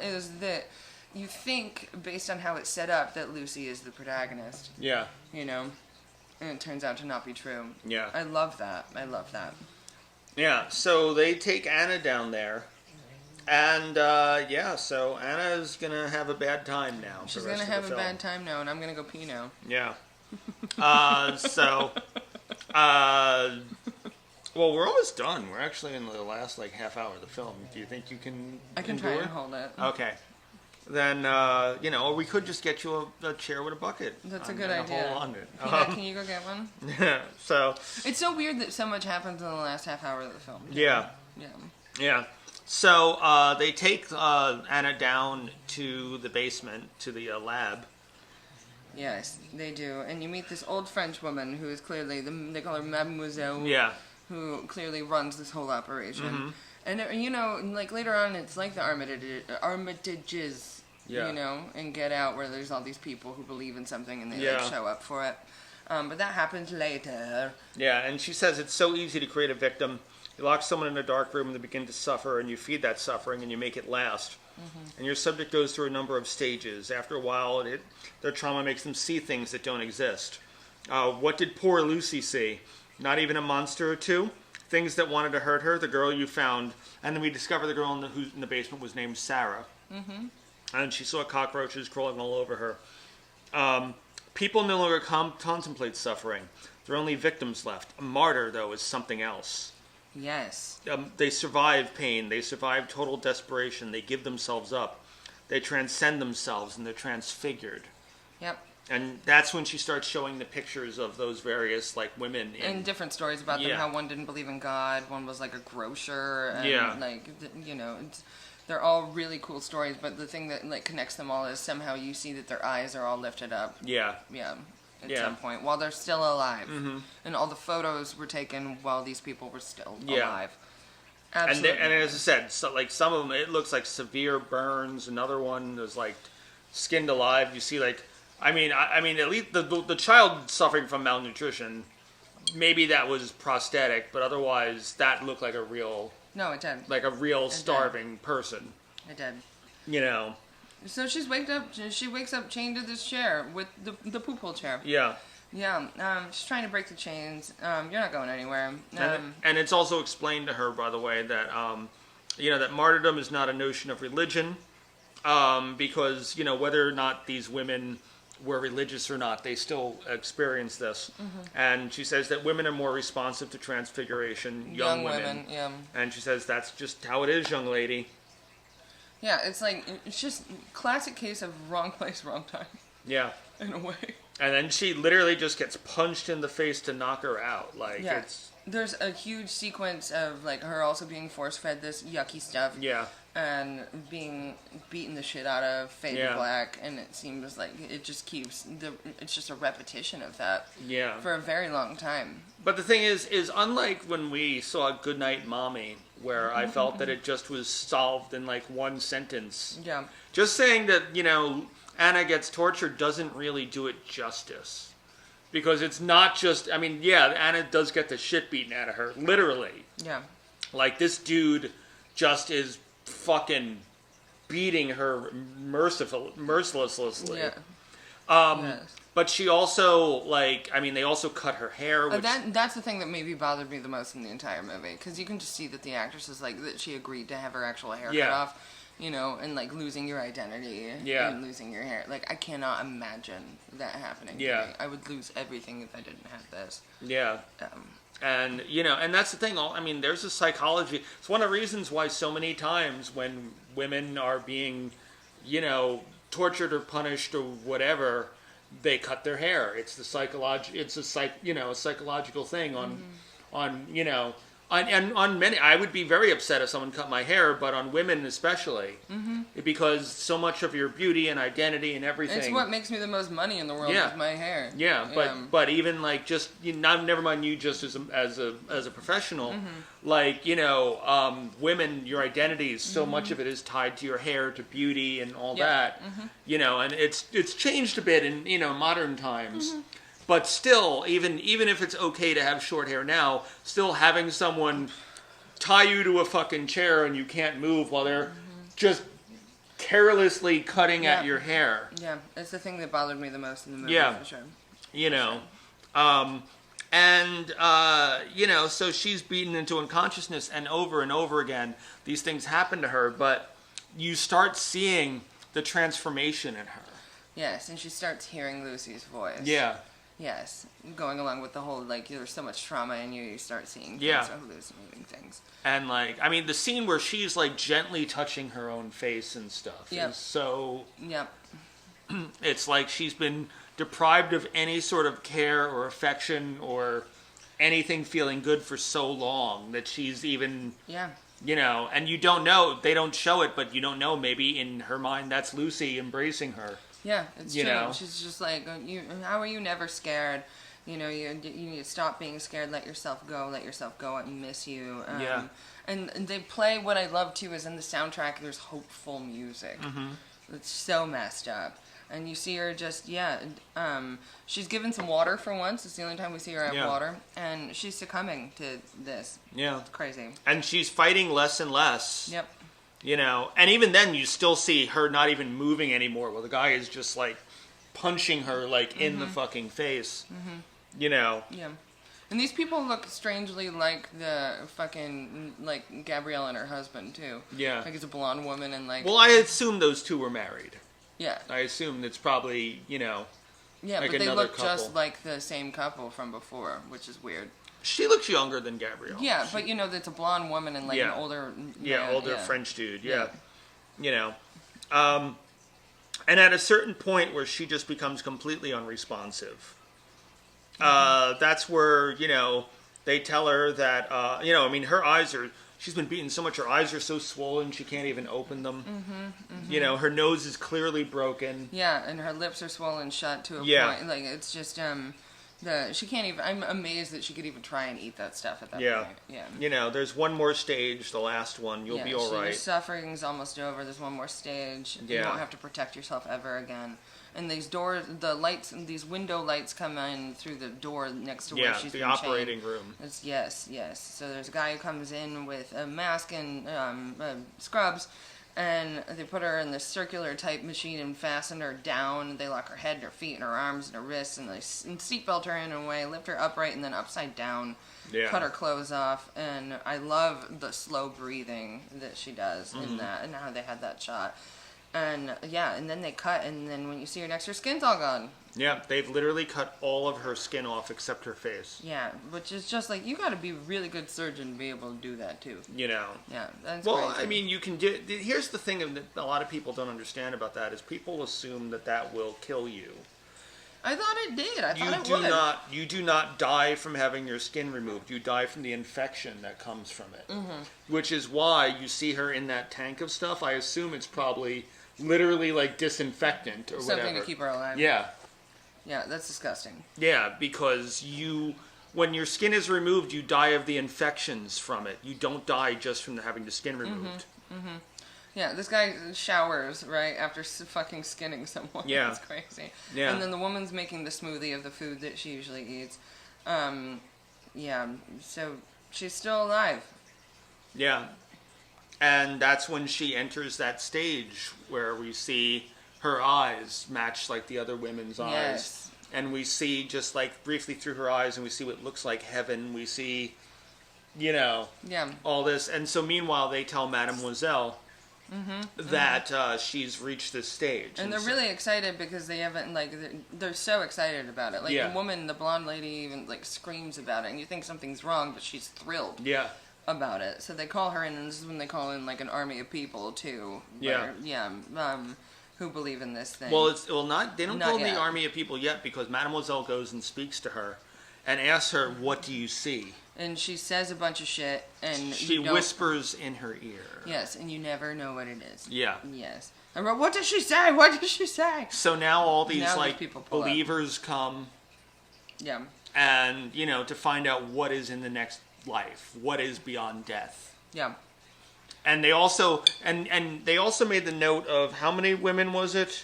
is that you think, based on how it's set up, that Lucy is the protagonist. Yeah. And it turns out to not be true. Yeah. I love that. Yeah, so they take Anna down there, and, so Anna's gonna have a bad time now. She's gonna have a bad time now, and I'm gonna go pee now. Yeah. Well, we're almost done. We're actually in the last, half hour of the film. Do you think you can I can endure? try and hold it. Okay. Then, or we could just get you a chair with a bucket. That's a good idea. Hold on to it. Peanut, can you go get one? So. It's so weird that so much happens in the last half hour of the film. Yeah. Yeah. Yeah. So, they take Anna down to the basement, to the lab. Yes, they do. And you meet this old French woman who is clearly, they call her Mademoiselle. Yeah. Who clearly runs this whole operation. And, later on, it's like the Armitages, and Get Out, where there's all these people who believe in something and they show up for it. But that happens later. Yeah, and she says it's so easy to create a victim. You lock someone in a dark room and they begin to suffer, and you feed that suffering and you make it last. And your subject goes through a number of stages. After a while, their trauma makes them see things that don't exist. What did poor Lucy see? Not even a monster or two? Things that wanted to hurt her, the girl you found. And then we discovered the girl who's in the basement was named Sarah. And she saw cockroaches crawling all over her. People no longer contemplate suffering. There are only victims left. A martyr, though, is something else. Yes. They survive pain. They survive total desperation. They give themselves up. They transcend themselves, and they're transfigured. Yep. And that's when she starts showing the pictures of those various, women. And different stories about them, how one didn't believe in God, one was, a grocer, and, they're all really cool stories, but the thing that, connects them all is somehow you see that their eyes are all lifted up. Yeah. Yeah. At some point, while they're still alive. And all the photos were taken while these people were still alive. Absolutely. And as I said, some of them, it looks like severe burns. Another one, there's skinned alive. You see, like, I mean, at least the child suffering from malnutrition, maybe that was prosthetic, but otherwise that looked like a real, No, it did. like a real starving person. It did. You know. So she wakes up chained to this chair with the poop hole chair. Yeah. Yeah, she's trying to break the chains. You're not going anywhere. And it's also explained to her, by the way, that that martyrdom is not a notion of religion, because whether or not these women were religious or not, they still experience this. And she says that women are more responsive to transfiguration, young women. Yeah. And she says that's just how it is, young lady. Yeah, it's just classic case of wrong place, wrong time. Yeah. In a way. And then she literally just gets punched in the face to knock her out. Like, yeah. it's... There's a huge sequence of, like, her also being force-fed this yucky stuff. Yeah. And being beaten the shit out of, fade to black, and it seems like it just keeps... It's just a repetition of that. Yeah. For a very long time. But the thing is unlike when we saw Goodnight Mommy, where I felt that it just was solved in, like, one sentence. Yeah. Just saying that, Anna gets tortured doesn't really do it justice. Because it's not just... I mean, yeah, Anna does get the shit beaten out of her. Literally. Yeah. Like, this dude just is fucking beating her mercilessly. Yeah. Yes. But she also, like... I mean, they also cut her hair, which... That's the thing that maybe bothered me the most in the entire movie. Because you can just see that the actress is like... That she agreed to have her actual hair cut off. And like losing your identity and losing your hair. Like, I cannot imagine that happening to me. I would lose everything if I didn't have this. Yeah. And, and that's the thing. I mean, there's a psychology. It's one of the reasons why so many times when women are being, tortured or punished or whatever, they cut their hair. It's the a psychological thing on many. I would be very upset if someone cut my hair, but on women especially, because so much of your beauty and identity and everything. It's what makes me the most money in the world with my hair. Yeah, but even like just never mind you just as a professional, like women, your identity is so much of it is tied to your hair, to beauty and all that, and it's changed a bit in modern times. But still, even if it's okay to have short hair now, still having someone tie you to a fucking chair and you can't move while they're just carelessly cutting at your hair. Yeah, it's the thing that bothered me the most in the movie, for sure. So she's beaten into unconsciousness, and over again, these things happen to her, but you start seeing the transformation in her. Yes, and she starts hearing Lucy's voice. Yeah. Yes, going along with the whole, like, there's so much trauma in you, you start seeing things, or hallucinating things. And, like, I mean, the scene where she's, like, gently touching her own face and stuff is so... Yep. It's like she's been deprived of any sort of care or affection or anything feeling good for so long that she's even... Yeah. And you don't know, they don't show it, but you don't know, maybe in her mind that's Lucy embracing her. Yeah, it's true. She's just like, how are you never scared? You need to stop being scared. Let yourself go. I miss you. And they play, what I love too is in the soundtrack there's hopeful music. It's so messed up. And you see her just, she's given some water for once. It's the only time we see her have water. And she's succumbing to this. Yeah. It's crazy. And she's fighting less and less. Yep. And even then you still see her not even moving anymore. Well, the guy is just, like, punching her, like, in the fucking face. Yeah. And these people look strangely like the fucking, like, Gabrielle and her husband, too. Yeah. Like, it's a blonde woman and, like... Well, I assume those two were married. Yeah. I assume it's probably, Yeah, like but they look couple. just like the same couple from before, which is weird. She looks younger than Gabrielle. Yeah, but it's a blonde woman and like an older... older French dude, and at a certain point where she just becomes completely unresponsive, that's where, they tell her that, her eyes are... She's been beaten so much, her eyes are so swollen she can't even open them. Her nose is clearly broken. Yeah, and her lips are swollen shut to a point. Like, it's just... She can't even. I'm amazed that she could even try and eat that stuff at that Yeah. point. Yeah. You know, there's one more stage, the last one. You'll be all Your right. suffering's almost over. There's one more stage. Yeah. You won't have to protect yourself ever again. And these doors, the lights, these window lights come in through the door next to where she's the been operating chained. room. Yes. So there's a guy who comes in with a mask and scrubs, and they put her in this circular type machine and fasten her down. They lock her head, her feet, and her arms and her wrists, and they seatbelt her in a way, lift her upright and then upside down, cut her clothes off. And I love the slow breathing that she does in that, and how they had that shot. And and then they cut, and then when you see her next, her skin's all gone. Yeah, they've literally cut all of her skin off except her face. Yeah, which is just like, you got to be a really good surgeon to be able to do that too. You know. Yeah, that's well, crazy. I mean, you can do. Here's the thing that a lot of people don't understand about that is people assume that will kill you. I thought it did. I thought it would. You do not die from having your skin removed. You die from the infection that comes from it. Which is why you see her in that tank of stuff. I assume it's probably literally like disinfectant or Something whatever. to keep her alive. Yeah. Yeah, that's disgusting. Yeah, because when your skin is removed, you die of the infections from it. You don't die just from having the skin removed. Yeah, this guy showers right after fucking skinning someone. Yeah. That's crazy. Yeah. And then the woman's making the smoothie of the food that she usually eats. So she's still alive. Yeah. And that's when she enters that stage where we see her eyes match like the other women's eyes. Yes. And we see just like briefly through her eyes, and we see what looks like heaven. We see, all this. And so meanwhile, they tell Mademoiselle that she's reached this stage. And they're really excited because they haven't, like, they're so excited about it. Like, the woman, the blonde lady, even, like, screams about it. And you think something's wrong, but she's thrilled. Yeah. About it. So they call her in, and this is when they call in, like, an army of people, too. Yeah. Who believe in this thing. Well, they don't call yet. the army of people yet, because Mademoiselle goes and speaks to her and asks her, what do you see? And she says a bunch of shit, and she whispers in her ear. Yes, and you never know what it is. Yeah. Yes. I wrote, what does she say? What does she say? So now all these people believers come. Yeah. And, to find out what is in the next life, what is beyond death. Yeah. And they also they also made the note of how many women was it?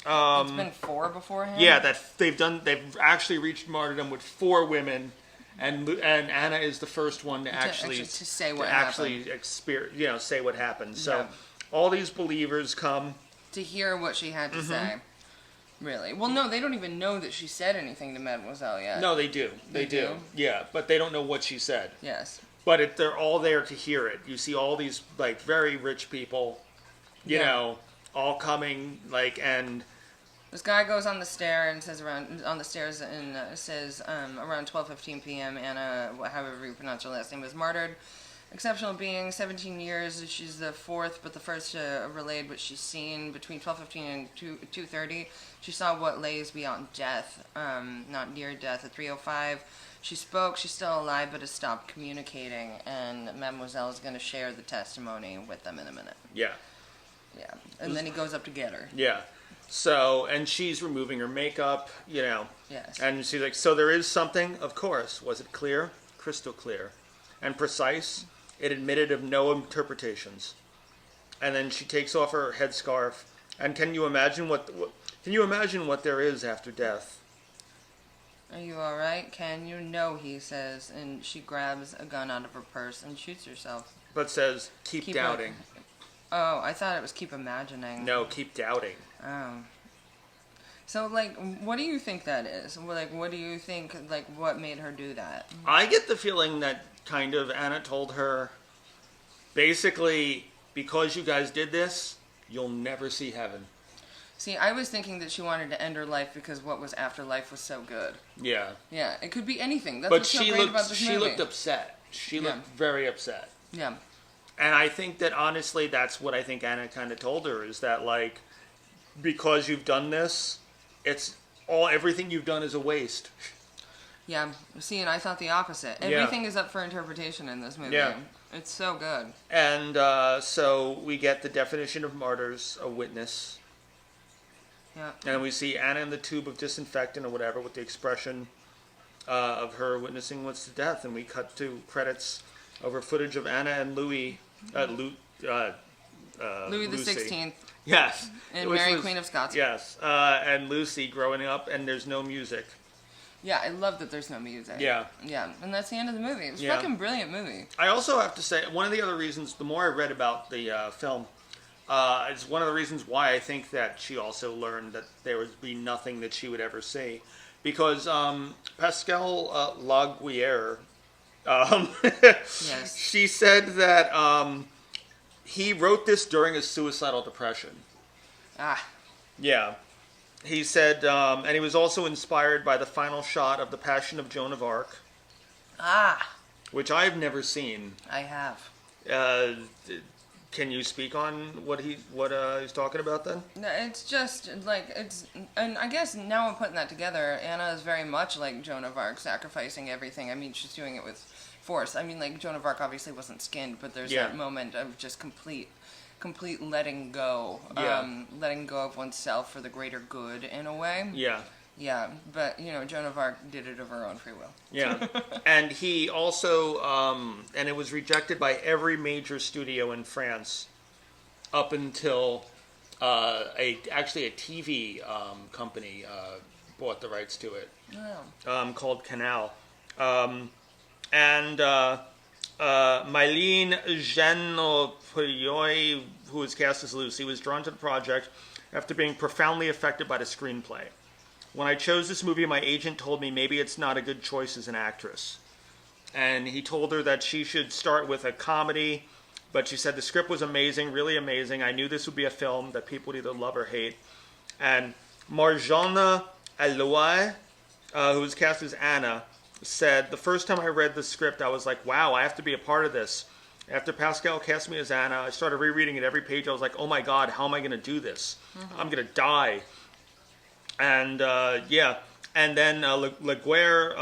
It's been 4 beforehand. Yeah, that they've actually reached martyrdom with 4 women, and Anna is the first one to actually say what happened. Say what happened. So all these believers come to hear what she had to say. Really? Well, no, they don't even know that she said anything to Mademoiselle yet. No, they do. They do. Yeah, but they don't know what she said. Yes. But they're all there to hear it. You see all these like very rich people, you know, all coming and. This guy goes on the stairs and says around 12:15 p.m. Anna, however you pronounce her last name, was martyred. Exceptional being, 17 years. She's the 4th, but the first relayed what she's seen between 12:15 and 2:30. She saw what lays beyond death, not near death. At 3:05, she spoke. She's still alive, but has stopped communicating. And Mademoiselle is going to share the testimony with them in a minute. Yeah. Yeah. And then he goes up to get her. Yeah. So, and she's removing her makeup, Yes. And she's like, so there is something, of course. Was it clear? Crystal clear. And precise. It admitted of no interpretations. And then she takes off her headscarf. And can you imagine what there is after death? Are you all right? Can you? No, he says. And she grabs a gun out of her purse and shoots herself. But says, keep doubting. Oh, I thought it was keep imagining. No, keep doubting. Oh. So, what do you think that is? What do you think, what made her do that? I get the feeling that kind of Anna told her, basically, because you guys did this, you'll never see heaven. See, I was thinking that she wanted to end her life because what was after life was so good. Yeah. Yeah, it could be anything. That's but what's so great about this movie. She looked upset. She looked very upset. Yeah. And I think that, honestly, that's what I think Anna kind of told her, is that, because you've done this, everything you've done is a waste. Yeah. See, and I thought the opposite. Everything is up for interpretation in this movie. Yeah. It's so good. And so we get the definition of martyrs, a witness. Yeah. And we see Anna in the tube of disinfectant or whatever with the expression, of her witnessing what's to death, and we cut to credits over footage of Anna and Louis, Louis the Lucy. 16th. Yes. And Which Mary was- Queen of Scots. Yes, and Lucy growing up, and there's no music. Yeah, I love that there's no music. Yeah. Yeah, and that's the end of the movie. It's a Yeah. fucking brilliant movie. I also have to say, one of the other reasons, the more I read about the film, it's one of the reasons why I think that she also learned that there would be nothing that she would ever see. Because Pascal Laugier, Yes. she said that he wrote this during his suicidal depression. Ah, Yeah. He said, and he was also inspired by the final shot of The Passion of Joan of Arc, which I've never seen. I have. Can you speak on what he's talking about then? No, it's just like and I guess now I'm putting that together. Anna is very much like Joan of Arc, sacrificing everything. I mean, she's doing it with force. I mean, like Joan of Arc obviously wasn't skinned, but there's Yeah. that moment of just complete letting go, Yeah. letting go of oneself for the greater good in a way. Yeah. Yeah, but Joan of Arc did it of her own free will. Yeah. And he also, and it was rejected by every major studio in France up until actually a TV company bought the rights to it, called Canal. And Mylene Genopoyoy, who was cast as Lucy, was drawn to the project after being profoundly affected by the screenplay. When I chose this movie, my agent told me maybe it's not a good choice as an actress. And he told her that she should start with a comedy, but she said the script was amazing, really amazing. I knew this would be a film that people would either love or hate. And Marjana Aloy, who was cast as Anna, said, the first time I read the script, I was like, wow, I have to be a part of this. After Pascal cast me as Anna, I started rereading it every page. I was like, oh my God, how am I going to do this? I'm going to die. And, yeah. And then Laugier,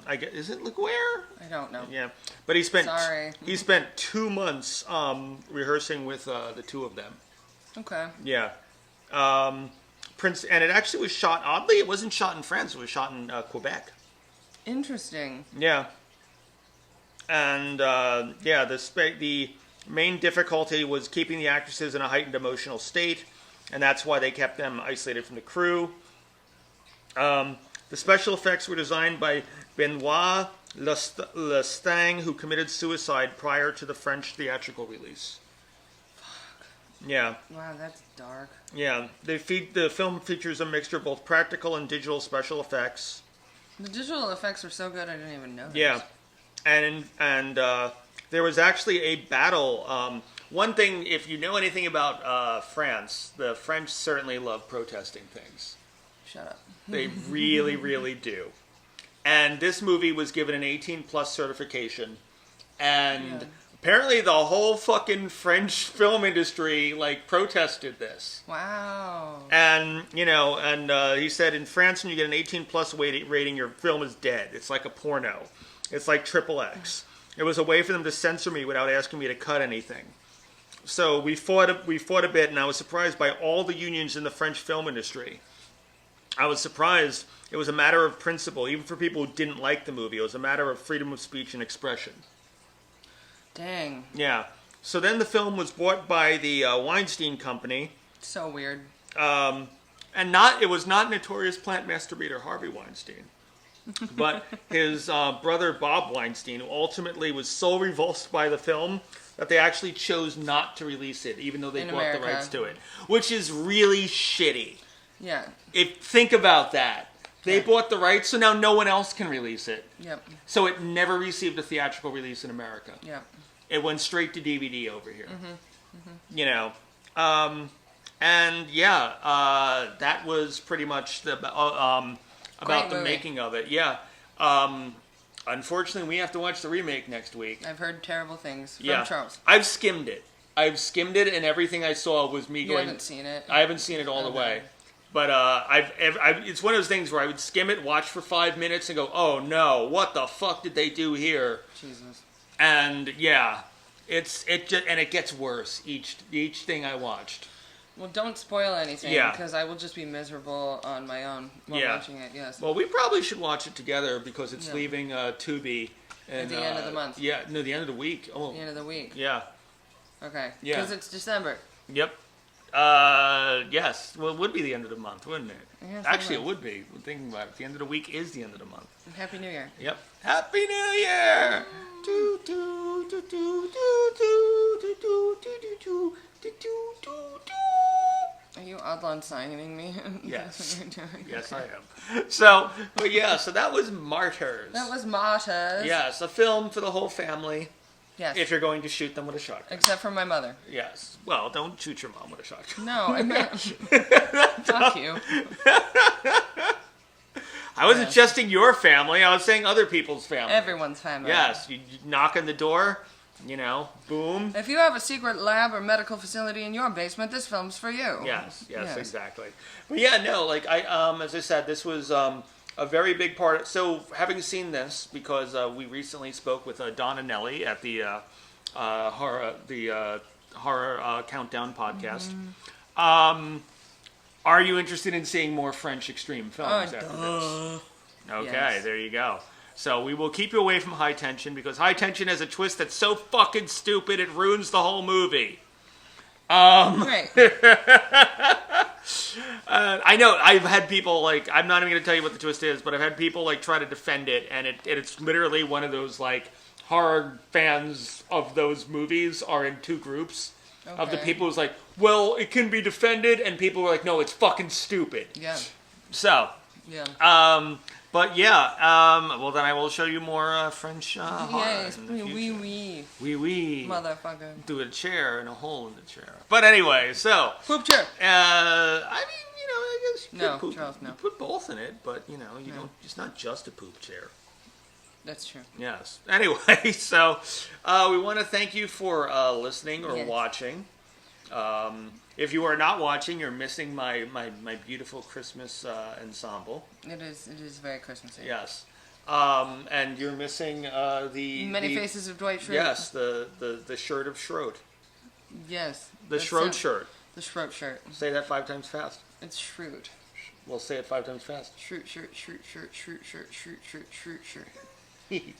I guess, is it Laugier? I don't know. Yeah. But he spent Sorry. 2 months rehearsing with the two of them. Okay. Yeah. And it actually was shot, oddly, it wasn't shot in France. It was shot in Quebec. Interesting. Yeah. And, the main difficulty was keeping the actresses in a heightened emotional state, and that's why they kept them isolated from the crew. The special effects were designed by Benoit Lestang, who committed suicide prior to the French theatrical release. Fuck. Yeah. Wow, that's dark. Yeah. The film features a mixture of both practical and digital special effects. The digital effects were so good I didn't even notice. Yeah. And there was actually a battle. One thing, if you know anything about France, the French certainly love protesting things. Shut up. They really, really do. And this movie was given an 18+ certification. And apparently the whole fucking French film industry, protested this. Wow. And, he said in France, when you get an 18+ rating, your film is dead. It's like a porno. It's like XXX. It was a way for them to censor me without asking me to cut anything. So we fought a bit, and I was surprised by all the unions in the French film industry. I was surprised. It was a matter of principle, even for people who didn't like the movie. It was a matter of freedom of speech and expression. Dang. Yeah. So then the film was bought by the Weinstein Company. So weird. And it was not notorious plant masturbator Harvey Weinstein, but his brother Bob Weinstein, who ultimately was so revulsed by the film that they actually chose not to release it, even though they bought the rights to it, which is really shitty. Yeah. Think about that. They bought the rights, so now no one else can release it. Yep. So it never received a theatrical release in America. Yep. It went straight to DVD over here. That was pretty much about the making of it. Yeah. Unfortunately, we have to watch the remake next week. I've heard terrible things from Yeah. Charles. I've skimmed it, and everything I saw was me going. You haven't seen it? I haven't seen it all the way. But it's one of those things where I would skim it, watch for 5 minutes, and go, "Oh no, what the fuck did they do here?" Jesus. And yeah, it gets worse each thing I watched. Well, don't spoil anything, Yeah. because I will just be miserable on my own while Yeah. watching it, yes. Well, we probably should watch it together because it's Yeah. leaving Tubi. At the end of the month. Yeah, no, the end of the week. Oh, The end of the week. yeah. Okay. Yeah. Because it's December. Yep. Yes. Well, it would be the end of the month, wouldn't it? Yes, Actually, it it would be. Thinking about it, the end of the week is the end of the month. Happy New Year. Yep. Happy New Year! Do, do, do, do, do, do, do, do, do, do, do, do, do, do. Are you Adlon signing me? Yes. Yes, I am. So, but yeah, so that was Martyrs. That was Martyrs. Yes, a film for the whole family. Yes. If you're going to shoot them with a shotgun. Except for my mother. Yes. Well, don't shoot your mom with a shotgun. No, I meant... Fuck you. I wasn't testing your family. I was saying other people's family. Everyone's family. Yes. You knock on the door, boom. If you have a secret lab or medical facility in your basement, this film's for you. Yes, Yes. exactly. But yeah, no, like as I said, this was a very big part. So having seen this, because we recently spoke with Don and Nelly at the horror countdown podcast. Are you interested in seeing more French extreme films after this? Okay, Yes. there you go. So we will keep you away from High Tension because High Tension has a twist that's so fucking stupid it ruins the whole movie. Right. I know I've had people I'm not even going to tell you what the twist is, but I've had people try to defend it, and it's literally one of those horror fans of those movies are in two groups. Of the Okay. people who's well, it can be defended, and people were no, it's fucking stupid. Yeah. So, Yeah. but yeah, well then I will show you more French horror. Yes. in the future. Oui. Motherfucker. Do a chair and a hole in the chair. But anyway, so Poop chair. I guess you No, could poop, Charles, no. you put both in it, but you don't. It's not just a poop chair. That's true. Yes. Anyway, so we want to thank you for listening or Yes. watching. If you are not watching, you're missing my beautiful Christmas ensemble. It is very Christmassy. Yes. And you're missing the Many Faces of Dwight Schrute. Yes, the shirt of Schrute. Yes. The Schrute shirt. The Schrute shirt. Say that 5 times fast. It's Schrute. We'll say it 5 times fast. Schrute shirt.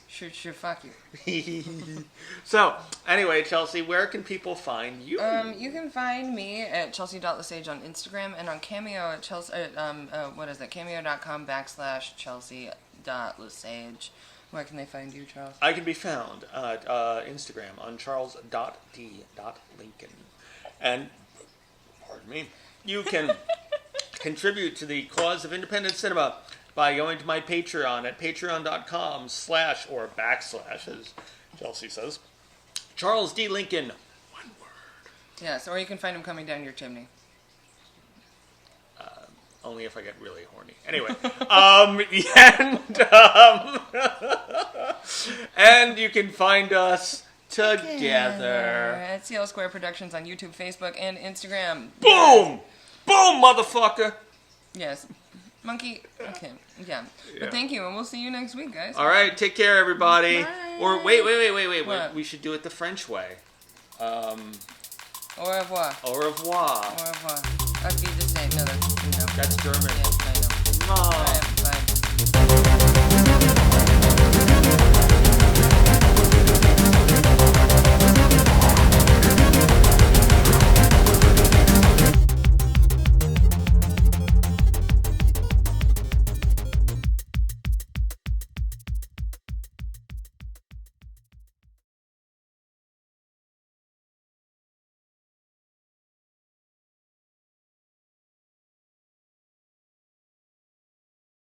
Shoot, fuck you. So, anyway, Chelsea, where can people find you? You can find me at Chelsea.LeSage on Instagram and on Cameo at Chelsea. Cameo.com/Chelsea.LeSage. Where can they find you, Charles? I can be found at Instagram on charles.d.lincoln. And, pardon me, you can contribute to the cause of independent cinema by going to my Patreon at patreon.com/ or / as Chelsea says, Charles D. Lincoln, one word. Yes, or you can find him coming down your chimney. Only if I get really horny. Anyway, and you can find us together. At CL Square Productions on YouTube, Facebook, and Instagram. Boom! Boom, motherfucker! Yes. Monkey. Okay. Yeah. But thank you, and we'll see you next week, guys. All right, take care, everybody. Bye. Or wait. What? We should do it the French way. Au revoir. Au revoir. Au revoir. Auf Wiedersehen. No, that's, no. That's German. Yeah.